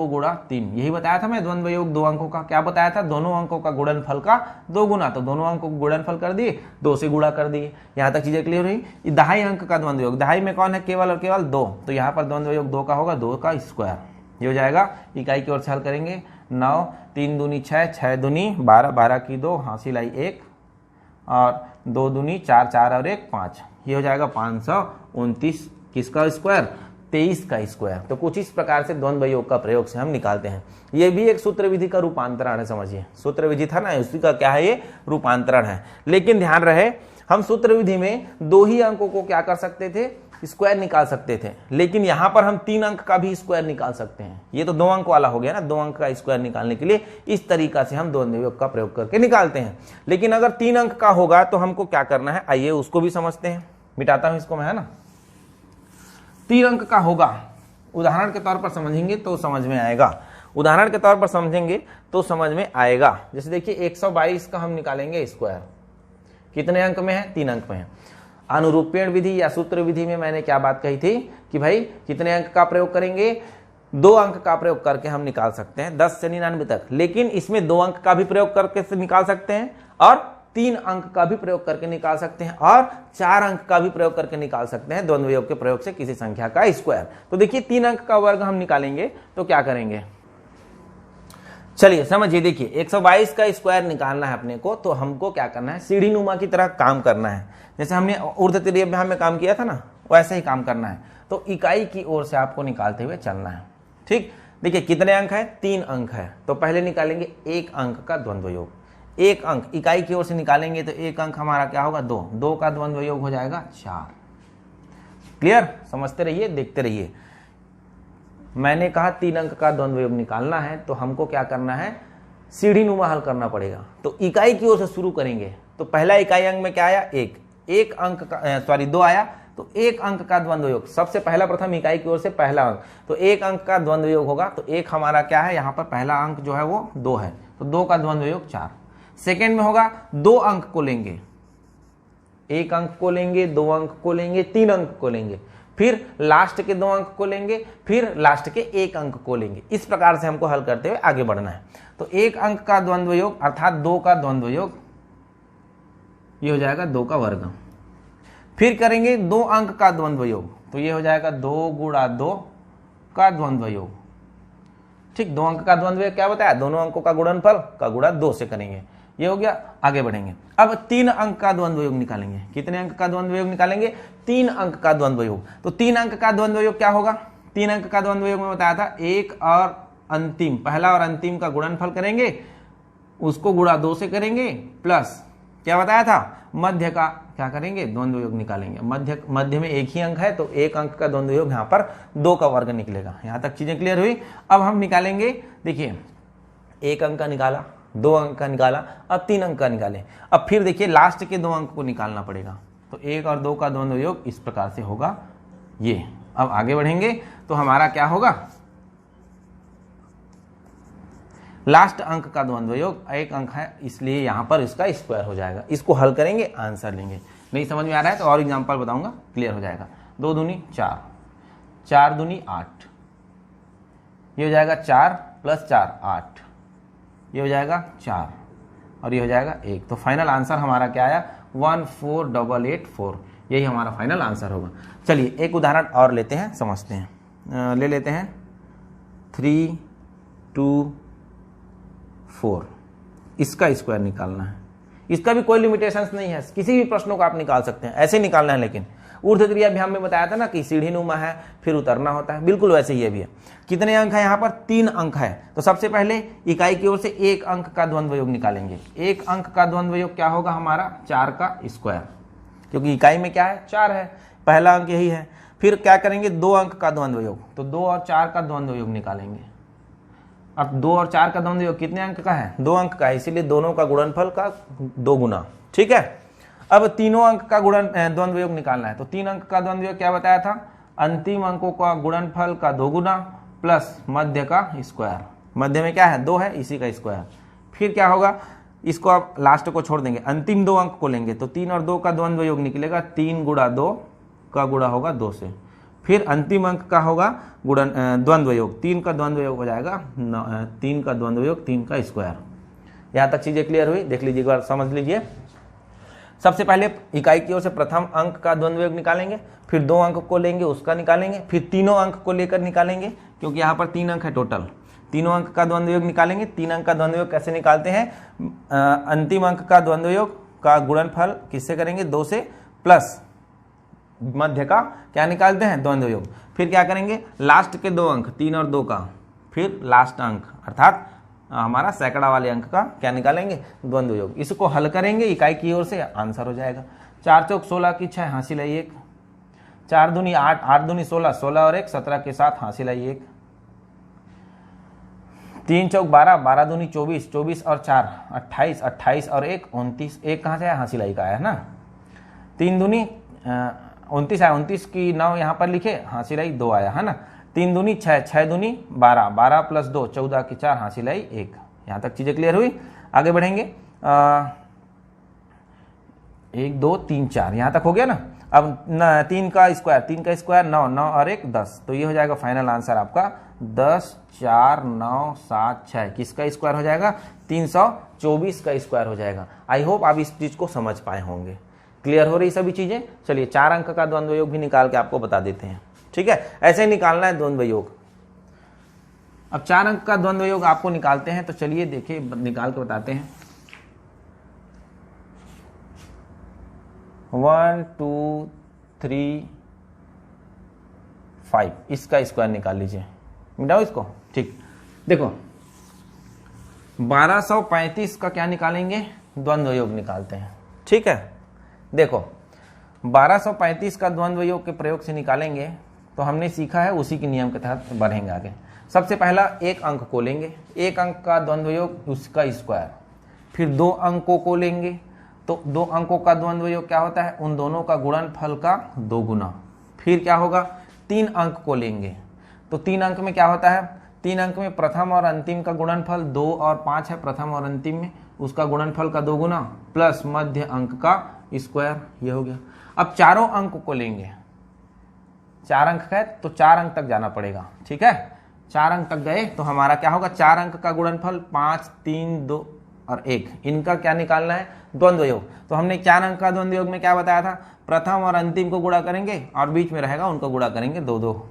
गुणा 3। यही बताया था मैं, द्वंद्व योग 2 अंकों का। क्या बताया था? दोनों अंकों का गुणनफल का 2 गुना। तो दोनों अंकों को गुणनफल कर दिए, 2 से गुणा कर दिए। यहां तक चीजें क्लियर हुई। दहाई अंक का द्वंद्व योग, दहाई में कौन है? केवल और केवल 2। तो यहां पर द्वंद्व योग 2 का होगा, 2 का स्क्वायर। ये हो जाएगा। इकाई की ओर से हल करेंगे 9, 3 दूनी 6, 6 दूनी 12, 12 की 2, हासिल आई 1 और 2 दूनी 4, 4 और 1 5। ये हो जाएगा 529। किसका स्क्वायर? 23 का स्क्वायर। तो कुछ इस प्रकार से द्वंद्व योग का प्रयोग से हम निकालते हैं। ये भी एक सूत्र विधि का रूपांतरण है, समझिए। सूत्र विधि था ना, उसी का क्या है? ये रूपांतरण है। लेकिन ध्यान रहे हम सूत्र विधि में 2 ही अंकों को क्या कर सकते थे? स्क्वायर निकाल सकते थे, लेकिन यहां पर हम 3 अंक का भी स्क्वायर निकाल सकते हैं। ये तो 2 अंक वाला हो गया ना, 2 अंक का स्क्वायर निकालने के लिए इस तरीका से हम द्वंद्व योग का प्रयोग करके निकालते हैं। लेकिन अगर 3 अंक का होगा तो हमको क्या करना है, आइए उसको भी समझते हैं। मिटाता हूं इसको मैं, है ना। 3 अंक का होगा, उदाहरण के तौर पर समझेंगे तो समझ में आएगा, उदाहरण के तौर पर समझेंगे तो समझ में आएगा। जैसे देखिए 122 का हम निकालेंगे स्क्वायर, कितने अंक में है, 3 अंक में है। अनुरूपेण विधि या सूत्र विधि में मैंने क्या बात कही थी कि भाई कितने अंक का प्रयोग करेंगे, 2 अंक का प्रयोग करके हम निकाल सकते हैं 10 से 99 तक। लेकिन इसमें 2 अंक का भी प्रयोग करके निकाल सकते हैं और 3 अंक का भी प्रयोग करके निकाल सकते हैं और 4 अंक का भी प्रयोग करके निकाल सकते हैं द्वंद्व योग के प्रयोग से किसी संख्या का स्क्वायर। तो देखिए 3 अंक का वर्ग हम निकालेंगे तो क्या करेंगे, चलिए समझिए। देखिए 122 का स्क्वायर निकालना है अपने को, तो हमको क्या करना है, सीढ़ी नुमा की तरह काम करना है। जैसे हमने ऊर्ध्व त्रिभुज में काम किया था ना, वैसे ही काम करना है। तो इकाई की ओर से आपको निकालते हुए चलना है। ठीक, देखिए कितने अंक है, 3 अंक है। तो पहले निकालेंगे 1 अंक का द्वंद्व योग। 1 अंक इकाई की ओर से निकालेंगे तो 1 अंक हमारा क्या होगा, 2। 2 का द्वंद्व योग हो जाएगा 4। क्लियर, समझते रहिए, देखते रहिए। मैंने कहा 3 अंक का द्वंद्व योग निकालना है तो हमको क्या करना है, सीढ़ी नुमा हल करना पड़ेगा। तो इकाई की ओर से शुरू करेंगे। तो पहला इकाई अंक में क्या आया, 1 अंक का 2 आया। तो 1 अंक का द्वंद्व योग, सबसे पहला प्रथम इकाई की ओर से पहला अंक, तो 1 अंक का द्वंद्व योग होगा। तो 1 हमारा क्या है, यहाँ पर पहला अंक जो है वो 2 है, तो 2 का द्वंद्व योग 4। सेकेंड में होगा 2 अंक को लेंगे, 1 अंक को लेंगे, 2 अंक को लेंगे, 3 अंक को लेंगे, फिर लास्ट के 2 अंक को लेंगे, फिर लास्ट के 1 अंक को लेंगे। इस प्रकार से हमको हल करते हुए आगे बढ़ना है। तो 1 अंक का द्वंद्व योग अर्थात 2 का द्वंद्व योग, ये हो जाएगा 2 का वर्ग। फिर करेंगे 2 अंक का द्वंद्व योग, तो ये हो जाएगा 2 गुणा 2 का द्वंद्व योग। ठीक, 2 अंक का द्वंद्व योग क्या बताया, दोनों अंकों का गुणनफल का गुणा 2 से करेंगे। ये हो गया, आगे बढ़ेंगे। अब 3 अंक का द्वंद्व योग निकालेंगे। कितने अंक का द्वंद्व योग निकालेंगे, 3 अंक का द्वंद्व योग। तो 3 अंक का द्वंद्व योग क्या होगा, 3 अंक का द्वंद्व योग में बताया था 1 और अंतिम, पहला और अंतिम का गुणनफल करेंगे, उसको गुणा 2 से करेंगे, प्लस क्या बताया था, मध्य का क्या करेंगे, द्वंद्व योग निकालेंगे। मध्य में 1 ही अंक है, तो 1 अंक का द्वंद्व योग यहाँ पर 2 का वर्ग निकलेगा। यहाँ तक चीजें क्लियर हुई। अब हम निकालेंगे, देखिए 1 अंक का निकाला, 2 अंक का निकाला, अब 3 अंक का निकालें। अब फिर देखिए लास्ट के 2 अंक को निकालना पड़ेगा। तो 1 और 2 का द्वंद्व योग इस प्रकार से होगा ये। अब आगे बढ़ेंगे तो हमारा क्या होगा, लास्ट अंक का द्वंद्व योग 1 अंक है, इसलिए यहां पर इसका स्क्वायर हो जाएगा। इसको हल करेंगे, आंसर लेंगे। नहीं समझ में आ रहा है तो और एग्जांपल बताऊंगा, क्लियर हो जाएगा। 2 दूनी 4, 4 दूनी 8, ये हो जाएगा 4 + 4 8, ये हो जाएगा 4 और ये हो जाएगा 1। तो फाइनल आंसर हमारा क्या आया, 14884। यही हमारा फाइनल आंसर होगा। चलिए एक उदाहरण और लेते हैं, समझते हैं। ले लेते हैं 3 2 4, इसका स्क्वायर निकालना है। इसका भी कोई लिमिटेशंस नहीं है, किसी भी प्रश्नों को आप निकाल सकते हैं, ऐसे निकालना है। लेकिन ऊर्ध्व त्रिभुज में बताया था ना कि सीढ़ी नुमा है, फिर उतरना होता है, बिल्कुल वैसे ही भी है। कितने अंक है यहाँ पर, 3 अंक है। तो सबसे पहले इकाई की ओर से 1 अंक का द्वंद्व योग निकालेंगे। 1 अंक का द्वंद्व योग क्या होगा हमारा, 4 का स्क्वायर, क्योंकि इकाई में क्या है, 4 है, पहला अंक यही है। फिर क्या करेंगे, 2 अंक का द्वंद्व योग, तो 2 और 4 का द्वंद्व योग निकालेंगे। अब 2 और 4 का द्वंद्व योग कितने अंक का है, 2 अंक का है, इसीलिए दोनों का गुणनफल का 2 गुना। ठीक है, अब तीनों अंक का द्वंद्व योग निकालना है। तो 3 अंक का द्वंद्व योग क्या बताया था, अंतिम अंकों का गुणनफल का 2 गुना प्लस मध्य का स्क्वायर। मध्य में क्या है, 2 है, इसी का स्क्वायर। फिर क्या होगा, इसको आप लास्ट को छोड़ देंगे, अंतिम 2 अंक को लेंगे। तो 3 और 2 का द्वंद्व योग निकलेगा, 3 गुणा 2 का गुणा होगा 2 से। फिर अंतिम अंक का होगा द्वंद्व योग, 3 का द्वंद्व योग हो जाएगा 3 का द्वंद्व योग 3 का स्क्वायर। यहां तक चीजें क्लियर हुई, देख लीजिए एक बार, समझ लीजिए। सबसे पहले इकाई की ओर से प्रथम अंक का द्वंद्व योग निकालेंगे, फिर 2 अंक को लेंगे उसका निकालेंगे, फिर तीनों अंक को लेकर निकालेंगे, क्योंकि यहाँ पर 3 अंक है टोटल। तीनों अंक का द्वंद्व योग निकालेंगे। 3 अंक का द्वंद्व योग कैसे निकालते हैं, अंतिम अंक का द्वंद्व योग का गुणनफल किससे करेंगे, 2 से, प्लस मध्य का क्या निकालते हैं, द्वंद्व योग। फिर क्या करेंगे, लास्ट के 2 अंक 3 और 2 का, फिर लास्ट अंक अर्थात हमारा सैकड़ा वाले अंक का क्या निकालेंगे, द्वंद्व योग। इसको हल करेंगे इकाई की ओर से, आंसर हो जाएगा 4 चौक 16 की 6 हासिल है 1, 4 दूनी 8, 8 दूनी 16, 16 और 1 17 के साथ हासिल आई 1, 3 चौक 12, 12 दूनी 24, 24 और 4 28, 28 और 1 29, 1 कहाँ से आया, हासिल आई का आया ना। 3 दूनी 29 आया, 29 की 9 यहाँ पर लिखे, हासिल आई 2 आया है ना। 3 दूनी 6, 6 दूनी 12, 12 प्लस 2 14 की 4, हासिल आई 1। यहाँ तक चीजें क्लियर हुई। आगे बढ़ेंगे, 1 2 3 4 यहाँ तक हो गया ना। अब 3 का स्क्वायर 9, 9 और 1 10, तो ये हो जाएगा फाइनल आंसर आपका 10 4 9 7 6। किसका स्क्वायर हो जाएगा, 324 का स्क्वायर हो जाएगा। आई होप आप इस चीज को समझ पाए होंगे। क्लियर हो रही सभी चीजें। चलिए 4 अंक का द्वंद्व योग भी निकाल के आपको बता देते हैं। ठीक है, ऐसे ही निकालना है द्वंद्व योग। अब 4 अंक का द्वंद्व योग आपको निकालते हैं, तो चलिए देखिए निकाल के बताते हैं। 1 2 3 5, इसका स्क्वायर निकाल लीजिए, मिटाओ इसको। ठीक, देखो 1235 का क्या निकालेंगे, द्वंद्व योग निकालते हैं। ठीक है, देखो 1235 का द्वंद्व योग के प्रयोग से निकालेंगे, तो हमने सीखा है उसी के नियम के तहत बढ़ेंगे आगे। सबसे पहला एक अंक को लेंगे, एक अंक का द्वंद्व योग उसका स्क्वायर, फिर 2 अंकों को लेंगे, तो 2 अंकों का द्वंद्व योग क्या होता है, उन दोनों का गुणनफल का 2 गुना। फिर क्या होगा, 3 अंक को लेंगे, तो 3 अंक में क्या होता है, 3 अंक में प्रथम और अंतिम का गुणनफल 2 और 5 है, प्रथम और अंतिम में उसका गुणनफल का 2 गुना प्लस मध्य अंक का स्क्वायर, ये हो गया। अब चारों अंक को लेंगे, 4 अंक है तो 4 अंक तक जाना पड़ेगा। ठीक है, 4 अंक तक गए तो हमारा क्या होगा, 4 अंक का गुणनफल 5 3 2 और 1, इनका क्या निकालना है, द्वंद्व योग। तो हमने 4 अंक का द्वंद्व योग में क्या बताया था, प्रथम और अंतिम को गुणा करेंगे और बीच में रहेगा उनको गुणा करेंगे, 2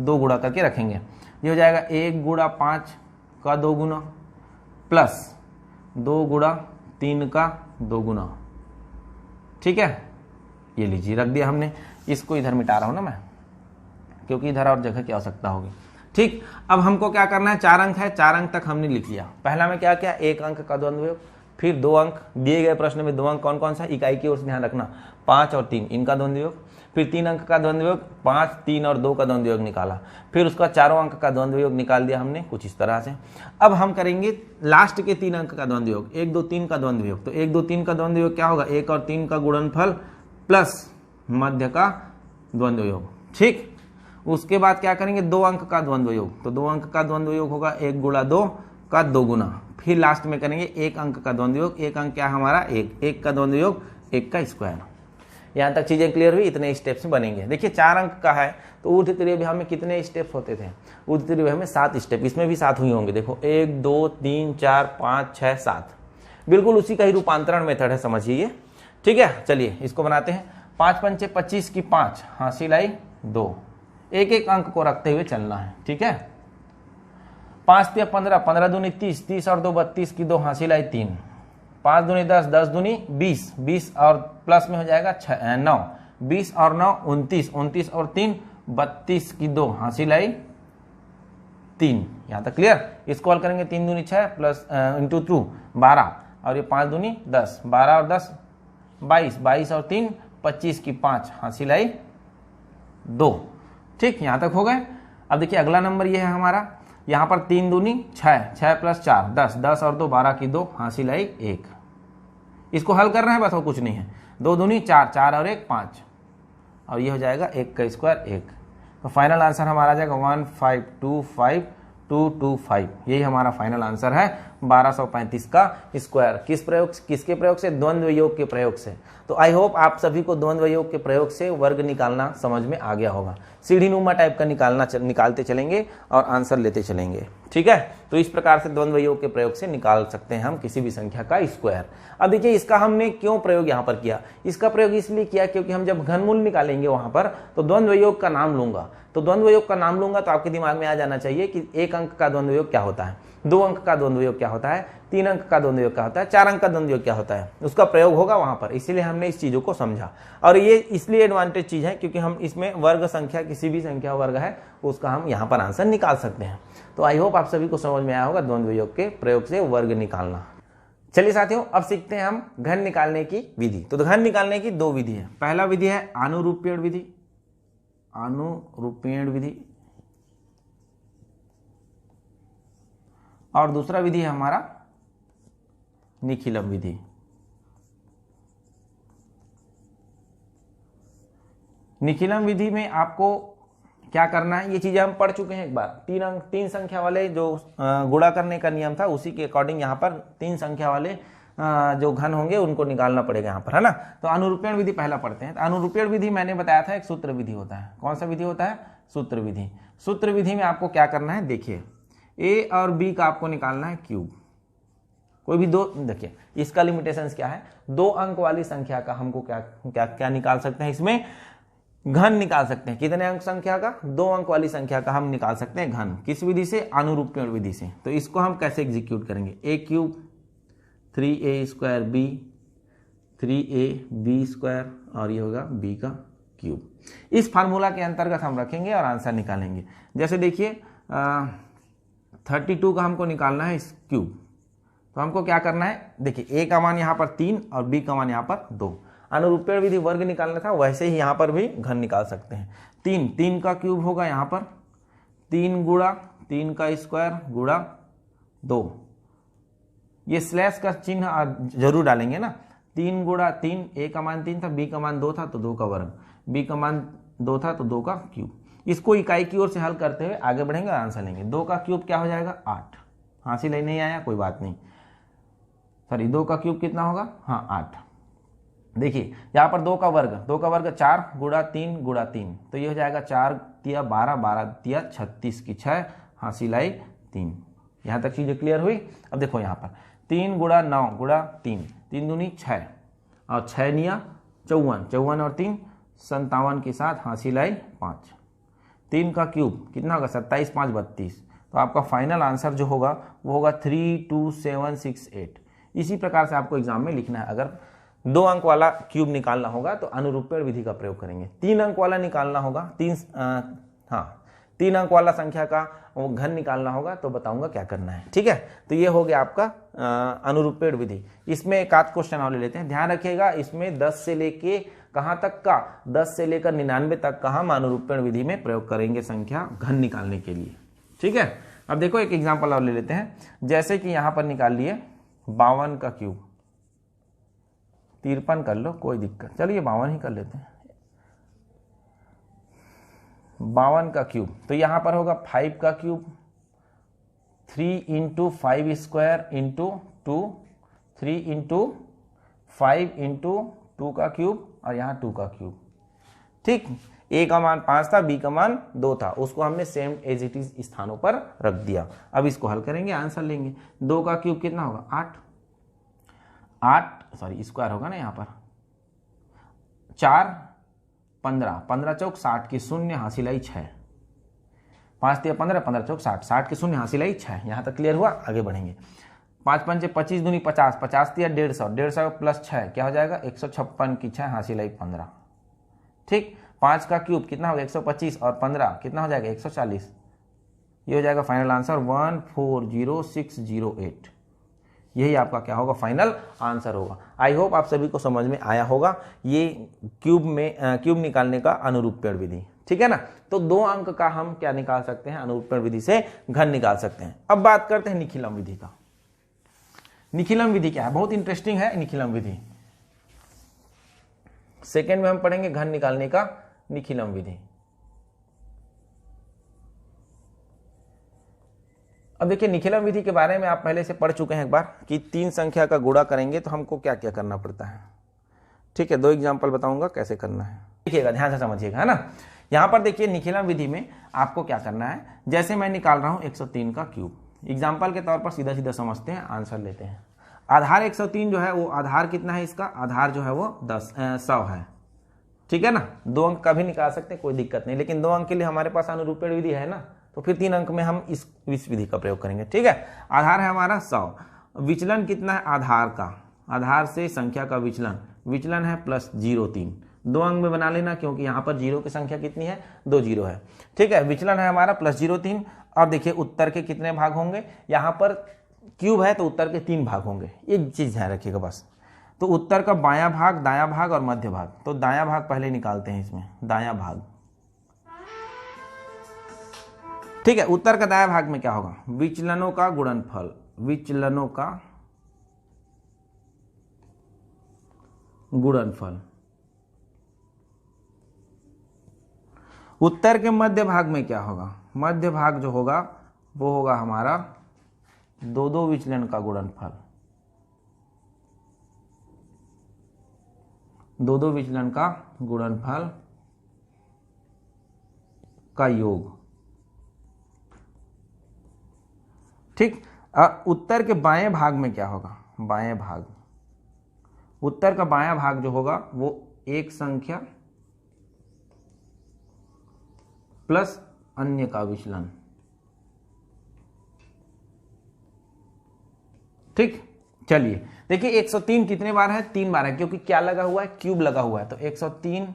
गुणा करके रखेंगे। ये हो जाएगा 1 गुणा 5 का 2 गुना प्लस 2 गुणा 3 का 2 गुना। ठीक है, ये लीजिए रख दिया हमने, इसको इधर मिटा रहा हूं ना मैं, क्योंकि इधर और जगह की आवश्यकता होगी। ठीक, अब हमको क्या करना है, 4 अंक है, 4 अंक तक हमने लिख लिया। पहला में क्या किया, 1 अंक का द्वंद्व योग, फिर 2 अंक दिए गए प्रश्न में 2 अंक कौन कौन सा, इकाई की ओर से ध्यान रखना, 5 और 3 इनका द्वंद्व योग, फिर 3 अंक का द्वंद्व योग, 5 3 और 2 का द्वंद्व योग निकाला, फिर उसका 4 अंक का द्वंद्व योग निकाल दिया हमने कुछ इस तरह से। अब हम करेंगे लास्ट के 3 अंक का द्वंद्व योग, 1 2 3 का द्वंद्व योग। तो 1 2 3 का द्वंद्व योग क्या होगा, 1 और 3 का गुणनफल प्लस मध्य का द्वंद्व योग। ठीक, उसके बाद क्या करेंगे, 2 अंक का द्वंद्व योग, तो 2 अंक का द्वंद्व योग होगा 1 गुणा 2 का 2 गुना। फिर लास्ट में करेंगे 1 अंक का द्वंद्व योग, 1 अंक क्या हमारा 1 का द्वंद्व योग 1 का स्क्वायर। यहां तक चीजें क्लियर हुई, इतने स्टेप्स बनेंगे। देखिए 4 अंक का है तो ऊर्ध्व त्रिभुज में कितने स्टेप्स होते थे, ऊर्ध्व त्रिभुज में 7 स्टेप, इसमें भी 7 हुई होंगे। देखो 1 2 3 4 5 6 7, बिल्कुल उसी का ही रूपांतरण मेथड है, समझिए। ठीक है, चलिए इसको बनाते हैं। 5 पंचे 25 की 5, हासिल आई 2, एक एक अंक को रखते हुए चलना है। ठीक है, 5 3 15, 15 दूनी 30, 30 और 2 32 की 2, हासिल आई 3, 5 दूनी 10, 10 दूनी 20, 20 और प्लस में हो जाएगा 9, 20 और 9 29, 29 और 3 32 की 2, हासिल आई 3। यहां तक क्लियर। इसको हल करेंगे, 3 दूनी 6 प्लस इंटू 2 12, और ये 5 दूनी 10, 12 और 10 22, 22 और 3 25 की 5, हासिल आई 2। ठीक, यहां तक हो गए। अब देखिए अगला नंबर ये है हमारा, यहां पर 3 दूनी 6, 6 प्लस 4 10, 10 और 2 12 की 2, हासिल आई 1। इसको हल कर रहे हैं बस, और कुछ नहीं है। 2 दूनी 4, 4 और 1 5, और ये हो जाएगा 1 का स्क्वायर 1। तो फाइनल आंसर हमारा आ जाएगा 1525225। यही हमारा फाइनल आंसर है 1235 का स्क्वायर। किसके प्रयोग से, द्वंद्व योग के प्रयोग से। तो आई होप आप सभी को द्वंद्व योग के प्रयोग से वर्ग निकालना समझ में आ गया होगा। सीढ़ी नुमा टाइप का निकालते चलेंगे और आंसर लेते चलेंगे। ठीक है, तो इस प्रकार से द्वंद्व योग के प्रयोग से निकाल सकते हैं हम किसी भी संख्या का स्क्वायर। अब देखिए इसका हमने क्यों प्रयोग यहाँ पर किया, इसका प्रयोग इसलिए किया क्योंकि हम जब घनमूल निकालेंगे वहां पर, तो द्वंद्व योग का नाम लूंगा। तो द्वंद्व योग का नाम लूंगा तो आपके दिमाग में आ जाना चाहिए कि 1 अंक का द्वंद्व योग क्या होता है, 2 अंक का द्वंद्व योग क्या होता है, 3 अंक का द्वंद्व योग क्या होता है, 4 अंक का द्वंद्व योग क्या होता है, उसका प्रयोग होगा वहां पर। इसीलिए हमने इस चीजों को समझा। और ये इसलिए एडवांटेज चीज है क्योंकि हम इसमें वर्ग संख्या, किसी भी संख्या वर्ग है उसका हम यहाँ पर आंसर निकाल सकते हैं। तो आई होप आप सभी को समझ में आया होगा द्वंद्व योग के प्रयोग से वर्ग निकालना। चलिए साथियों, अब सीखते हैं हम घन निकालने की विधि। तो घन निकालने की 2 विधि है। पहला विधि है आनुरूप्यण विधि, अनुरूपेण विधि, और दूसरा विधि है हमारा निखिलम विधि। निखिलम विधि में आपको क्या करना है, ये चीजें हम पढ़ चुके हैं एक बार। तीन संख्या वाले जो गुणा करने का नियम था उसी के अकॉर्डिंग यहाँ पर 3 संख्या वाले जो घन होंगे उनको निकालना पड़ेगा यहाँ पर, है ना। तो अनुरूपेण विधि पहला पढ़ते हैं। तो अनुरूपेण विधि मैंने बताया था एक सूत्र विधि होता है। कौन सा विधि होता है? सूत्र विधि। सूत्र विधि में आपको क्या करना है, देखिए ए और बी का आपको निकालना है क्यूब। कोई भी दो, देखिए इसका लिमिटेशंस क्या है, 2 अंक वाली संख्या का हमको क्या क्या क्या निकाल सकते हैं, इसमें घन निकाल सकते हैं। कितने अंक संख्या का? 2 अंक वाली संख्या का हम निकाल सकते हैं घन। किस विधि से? अनुरूपेण विधि से। तो इसको हम कैसे एग्जीक्यूट करेंगे, a cube 3a square b, 3ab square, और ये होगा b का क्यूब। इस फार्मूला के अंतर्गत हम रखेंगे और आंसर निकालेंगे। जैसे देखिए 32 का हमको निकालना है इस क्यूब, तो हमको क्या करना है, देखिए a का मान यहाँ पर 3 और b का मान यहाँ पर 2। अनुरूपेण विधि वर्ग निकालना था, वैसे ही यहाँ पर भी घन निकाल सकते हैं। 3 का क्यूब होगा यहाँ पर 3 गुणा 3 का स्क्वायर गुणा 2। ये स्लैश का चिन्ह जरूर डालेंगे ना। 3 गुणा 3, a का मान 3 था, b का मान 2 था तो 2 का वर्ग, b का मान 2 था तो 2 का क्यूब। इसको इकाई की ओर से हल करते हुए आगे बढ़ेंगे और आंसर लेंगे। 2 का क्यूब क्या हो जाएगा? 8। हासिल नहीं आया कोई बात नहीं, सॉरी 2 का क्यूब कितना होगा? हाँ 8। देखिए यहाँ पर 2 का वर्ग 4 गुणा 3 गुणा 3, तो ये हो जाएगा 4 तिया 12, 12 तिया 36 की 6, हासिल आई 3। यहाँ तक चीजें क्लियर हुई। अब देखो यहाँ पर 3 गुणा 9 गुणा 3, 3 दूनी 6 और 6 निया 54, 54 और 3 57 के साथ हासिल आई 5। 3 का क्यूब कितना होगा? 27, 5 32। तो आपका फाइनल आंसर जो होगा वो होगा 32768। इसी प्रकार से आपको एग्जाम में लिखना है। अगर 2 अंक वाला क्यूब निकालना होगा तो अनुरूपेण विधि का प्रयोग करेंगे। 3 अंक वाला निकालना होगा, 3 अंक वाला संख्या का वो घन निकालना होगा तो बताऊंगा क्या करना है। ठीक है, तो ये हो गया आपका अनुरूपेण विधि। इसमें एक आध क्वेश्चन और ले लेते हैं। ध्यान रखिएगा इसमें 10 से लेके कहाँ तक का, 10 से लेकर 99 तक का हम अनुरूपेण विधि में प्रयोग करेंगे संख्या घन निकालने के लिए। ठीक है, अब देखो एक एग्जाम्पल और ले लेते हैं। जैसे कि यहां पर निकाल लिए 52 का क्यूब, 53 कर लो कोई दिक्कत, चलिए 52 ही कर लेते हैं। 52 का क्यूब, तो यहां पर होगा 5 का cube, 3 into 5 square into 2, 3 into 5 into 2 का क्यूब और यहाँ 2 का क्यूब। ठीक, ए का मान 5 था, बी का मान 2 था, उसको हमने सेम एज इट इज स्थानों पर रख दिया। अब इसको हल करेंगे, आंसर लेंगे। 2 का क्यूब कितना होगा? 8 सॉरी स्क्वायर होगा ना यहाँ पर, 4 15, 15 चौक 60 की 0 हासिल आई 6, 5 तिया 15, 15 चौक 60, 60 की 0 हासिल आई 6। यहाँ तक क्लियर हुआ, आगे बढ़ेंगे। 5 पंचे 25 दूनी 50, 50 तिया 150, 150 प्लस 6 क्या हो जाएगा? 156 की 6 हासिल आई 15। ठीक, 5 का क्यूब कितना होगा? 125 और 15 कितना हो जाएगा? 140। ये हो जाएगा फाइनल आंसर 140608। यही आपका क्या होगा? फाइनल आंसर होगा। आई होप आप सभी को समझ में आया होगा ये क्यूब निकालने का अनुरूपेण विधि। ठीक है ना, तो 2 अंक का हम क्या निकाल सकते हैं? अनुरूपेण विधि से घन निकाल सकते हैं। अब बात करते हैं निखिलम विधि का। निखिलम विधि क्या है? बहुत इंटरेस्टिंग है निखिलम विधि। सेकेंड में हम पढ़ेंगे घन निकालने का निखिलम विधि। अब देखिए निखिलम विधि के बारे में आप पहले से पढ़ चुके हैं एक बार कि 3 संख्या का गुणा करेंगे तो हमको क्या क्या करना पड़ता है। ठीक है, 2 एग्जांपल बताऊंगा कैसे करना है। देखिएगा, ध्यान से समझिएगा, है ना। यहां पर देखिए निखिलम विधि में आपको क्या करना है, जैसे मैं निकाल रहा हूं 103 का क्यूब, एग्जाम्पल के तौर पर सीधा सीधा समझते हैं, आंसर लेते हैं। आधार 103 जो है वो आधार कितना है? इसका आधार जो है वो 100 है। ठीक है ना, 2 अंक का भी निकाल सकते हैं, कोई दिक्कत नहीं, लेकिन 2 अंक के लिए हमारे पास अनुरूपेण विधि है ना, तो फिर 3 अंक में हम इस विधि का प्रयोग करेंगे। ठीक है, आधार है हमारा 100, विचलन कितना है आधार का? आधार से संख्या का विचलन है प्लस 0.3। 2 अंक में बना लेना क्योंकि यहाँ पर 0 की संख्या कितनी है? 2 0 है। ठीक है, विचलन है हमारा प्लस 0.3। और देखिए उत्तर के कितने भाग होंगे? यहाँ पर क्यूब है तो उत्तर के 3 भाग होंगे, एक चीज ध्यान रखिएगा बस। तो उत्तर का बायां भाग, दायां भाग और मध्य भाग। तो दायां भाग पहले निकालते हैं इसमें, दायां भाग ठीक है, उत्तर का दायां भाग में क्या होगा, विचलनों का गुणनफल, विचलनों का गुणनफल। उत्तर के मध्य भाग में क्या होगा, मध्य भाग जो होगा वो होगा हमारा दो दो विचलन का गुणनफल, दो दो विचलन का गुणनफल का योग। ठीक, उत्तर के बाएं भाग में क्या होगा, बाएं भाग, उत्तर का बायां भाग जो होगा वो एक संख्या प्लस अन्य का विचलन। ठीक, चलिए देखिए 103 कितने बार है, 3 बार है, क्योंकि क्या लगा हुआ है, क्यूब लगा हुआ है। तो 103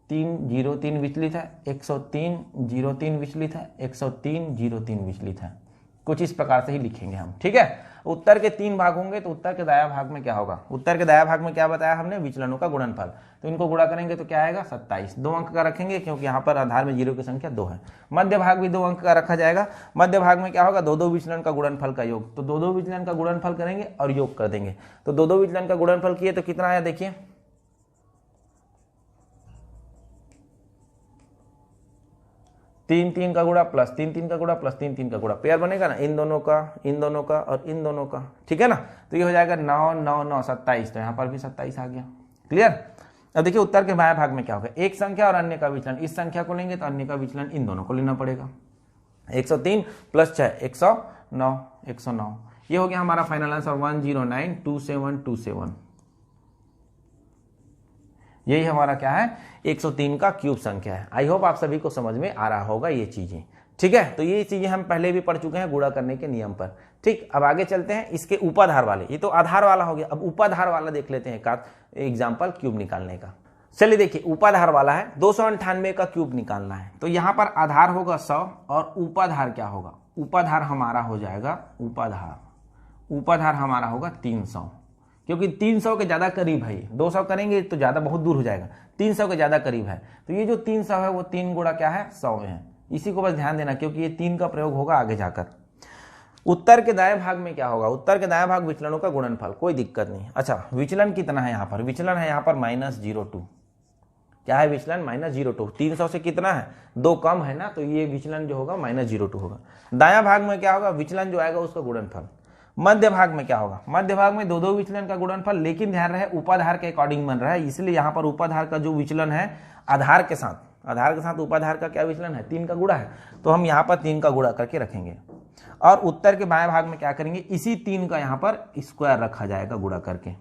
303 विचलित है, 103 03 विचलित है, 103 03 विचलित है। कुछ इस प्रकार से ही लिखेंगे हम। ठीक है, उत्तर के 3 भाग होंगे तो उत्तर के दायां भाग में क्या होगा, उत्तर के दायां भाग में क्या बताया हमने, विचलनों का गुणनफल। तो इनको गुणा करेंगे तो क्या आएगा 27, 2 अंक का रखेंगे क्योंकि यहाँ पर आधार में 0 की संख्या 2 है। मध्य भाग भी 2 अंक का रखा जाएगा। मध्य भाग में क्या होगा, दो दो विचलन का गुणनफल का योग। तो दो दो विचलन का गुणनफल करेंगे और योग कर देंगे। तो दो दो विचलन का गुणनफल किए तो कितना आया, देखिए 3 3 का गुणा प्लस 3 3 का गुणा प्लस 3 3 का गुणा, पेयर बनेगा ना, इन दोनों का और इन दोनों का। ठीक है ना, तो ये हो जाएगा 9 9 9 27। तो यहाँ पर भी 27 आ गया। क्लियर। अब देखिए उत्तर के बाएं भाग में क्या होगा, एक संख्या और अन्य का विचलन। इस संख्या को लेंगे तो अन्य का विचलन इन दोनों को लेना पड़ेगा। 103 प्लस 6 109, 109। ये हो गया हमारा फाइनल आंसर 1092727। यही हमारा क्या है, 103 का क्यूब संख्या है। आई होप आप सभी को समझ में आ रहा होगा ये चीजें। ठीक है, तो ये चीजें हम पहले भी पढ़ चुके हैं गुणा करने के नियम पर। ठीक, अब आगे चलते हैं इसके उपाधार वाले। ये तो आधार वाला हो गया, अब उपाधार वाला देख लेते हैं एक एग्जाम्पल क्यूब निकालने का। चलिए देखिए, उपाधार वाला है 298 का क्यूब निकालना है। तो यहाँ पर आधार होगा 100 और उपाधार क्या होगा, उपाधार हमारा हो जाएगा, उपाधार हमारा होगा 300, क्योंकि 300 के ज्यादा करीब है। 200 करेंगे तो ज्यादा बहुत दूर हो जाएगा, 300 के ज्यादा करीब है। तो ये जो 300 है वो 3 गुणा क्या है, 100 है। इसी को बस ध्यान देना, क्योंकि ये 3 का प्रयोग होगा आगे जाकर। उत्तर के दाएं भाग में क्या होगा, उत्तर के दाएं भाग विचलनों का गुणनफल, कोई दिक्कत नहीं। अच्छा, विचलन कितना है यहाँ पर, विचलन है यहाँ पर -02। क्या है विचलन, -02। 300 से कितना है, 2 कम है ना, तो ये विचलन जो होगा -02 होगा। दायां भाग में क्या होगा, विचलन जो आएगा उसका गुणनफल। मध्य भाग में क्या होगा, मध्य भाग में दो दो विचलन का गुणनफल, लेकिन ध्यान रहे उपाधार के अकॉर्डिंग बन रहा है, इसलिए यहाँ पर उपाधार का जो विचलन है आधार के साथ उपाधार का क्या विचलन है, 3 का गुणा है। तो हम यहाँ पर 3 का गुणा करके रखेंगे। और उत्तर के बाएं भाग में क्या करेंगे, इसी 3 का यहाँ पर स्क्वायर रखा जाएगा गुणा करके।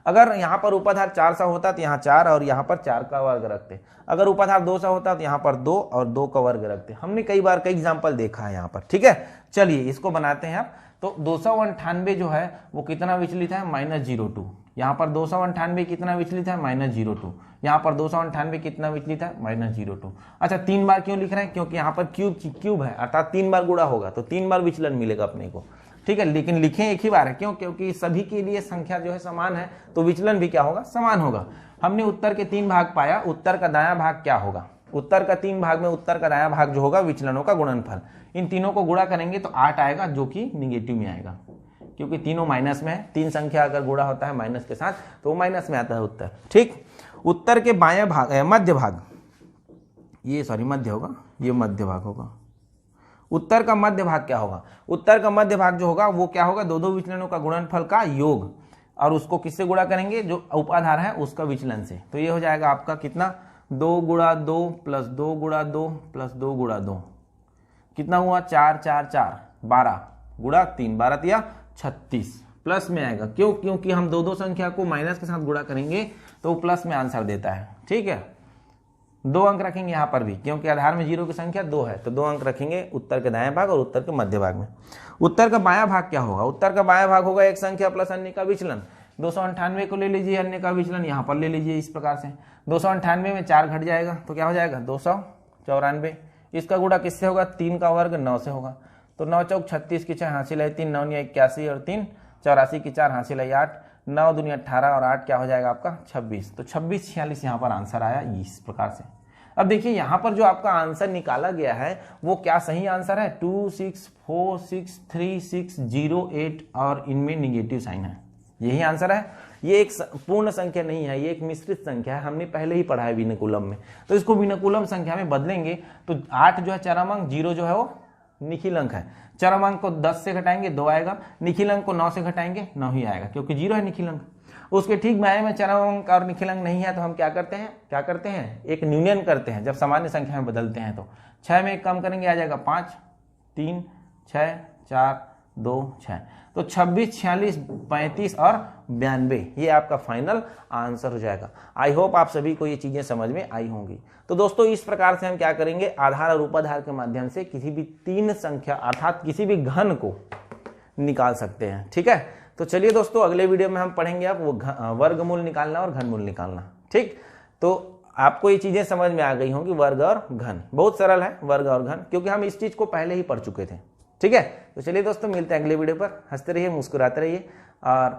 अगर यहाँ पर उपाधार 400 होता तो यहाँ 4 और यहाँ पर 4 का वर्ग रखते। अगर उपाधार 200 होता तो यहाँ पर 2 और 2 का वर्ग रखते। हमने कई बार कई एग्जाम्पल देखा है यहाँ पर। ठीक है, चलिए इसको बनाते हैं आप। तो 298 जो है वो कितना विचलित है, -02। यहाँ पर 298 कितना विचलित है, -02। यहाँ पर 298 कितना विचलित है, -02। अच्छा, 3 बार क्यों लिख रहे हैं, क्योंकि यहाँ पर क्यूब है, अर्थात 3 बार गुणा होगा तो 3 बार विचलन मिलेगा अपने को। ठीक है, लेकिन लिखें एक ही बार है, क्यों, क्योंकि सभी के लिए संख्या जो है समान है, तो विचलन भी क्या होगा, समान होगा। हमने उत्तर के 3 भाग पाया, उत्तर का दायां भाग क्या होगा, उत्तर का 3 भाग में उत्तर का दायां भाग जो होगा विचलनों का गुणनफल। इन तीनों को गुणा करेंगे तो 8 आएगा, जो कि निगेटिव में आएगा, क्योंकि तीनों माइनस में है। 3 संख्या अगर गुणा होता है माइनस के साथ तो वो माइनस में आता है उत्तर। ठीक, उत्तर के बाएं भाग, मध्य भाग, मध्य होगा, ये मध्य भाग होगा। उत्तर का मध्य भाग क्या होगा, उत्तर का मध्य भाग जो होगा वो क्या होगा, दो दो विचलनों का गुणनफल का योग, और उसको किससे गुणा करेंगे, जो उपाधार है उसका विचलन से। तो ये हो जाएगा आपका कितना, 2 गुणा 2 प्लस 2 गुणा 2 प्लस 2 गुणा 2, कितना हुआ, 4 4 4 12 गुणा 3 12 तिया 36, प्लस में आएगा। क्यों, क्योंकि हम दो दो संख्या को माइनस के साथ गुणा करेंगे तो वो प्लस में आंसर देता है। ठीक है, 2 अंक रखेंगे यहाँ पर भी, क्योंकि आधार में 0 की संख्या 2 है, तो 2 अंक रखेंगे उत्तर के दाएं भाग और उत्तर के मध्य भाग में। उत्तर का बायां भाग क्या होगा, उत्तर का बायां भाग होगा एक संख्या प्लस अन्य का विचलन। 298 को ले लीजिए, अन्य का विचलन यहाँ पर ले लीजिए। इस प्रकार से 298 में 4 घट जाएगा तो क्या हो जाएगा, 294। इसका गुणा किससे होगा, 3 का वर्ग 9 से होगा। तो 9 चौक 36 की 6 हासिल है 3, 9 81 और 3 84 की 4 हासिल है 8, 9 दूनी 18 और 8 क्या हो जाएगा आपका 26। तो 26 46 यहाँ पर आंसर आया इस प्रकार से। अब देखिए यहां पर जो आपका आंसर निकाला गया है वो क्या सही आंसर है? 2 6 4 6 3 6 0 8 और इनमें निगेटिव साइन है, यही आंसर है। ये एक पूर्ण संख्या नहीं है, ये एक मिश्रित संख्या है, हमने पहले ही पढ़ा है विनकुलम में। तो इसको विनकुलम संख्या में बदलेंगे तो 8 जो है चरम अंक, 0 जो है वो निखिल अंक है। चरम अंक को 10 से घटाएंगे 2 आएगा, निखिल अंक को 9 से घटाएंगे 9 ही आएगा, क्योंकि 0 है निखिल अंक। उसके ठीक बाएं में चरम अंक और निखिल अंक नहीं है तो हम क्या करते हैं एक न्यूनयन करते हैं। जब सामान्य संख्या में बदलते हैं तो 6 में एक कम करेंगे आ जाएगा 5 3 6 4 2 6, तो 26 46 35 और 92 ये आपका फाइनल आंसर हो जाएगा। आई होप आप सभी को ये चीजें समझ में आई होंगी। तो दोस्तों इस प्रकार से हम क्या करेंगे, आधार और उपाधार के माध्यम से किसी भी 3 संख्या अर्थात किसी भी घन को निकाल सकते हैं। ठीक है, तो चलिए दोस्तों अगले वीडियो में हम पढ़ेंगे आप वो वर्गमूल निकालना और घनमूल निकालना। ठीक, तो आपको ये चीजें समझ में आ गई होंगी, वर्ग और घन बहुत सरल है, वर्ग और घन, क्योंकि हम इस चीज को पहले ही पढ़ चुके थे। ठीक है, तो चलिए दोस्तों मिलते हैं अगले वीडियो पर। हंसते रहिए, मुस्कुराते रहिए और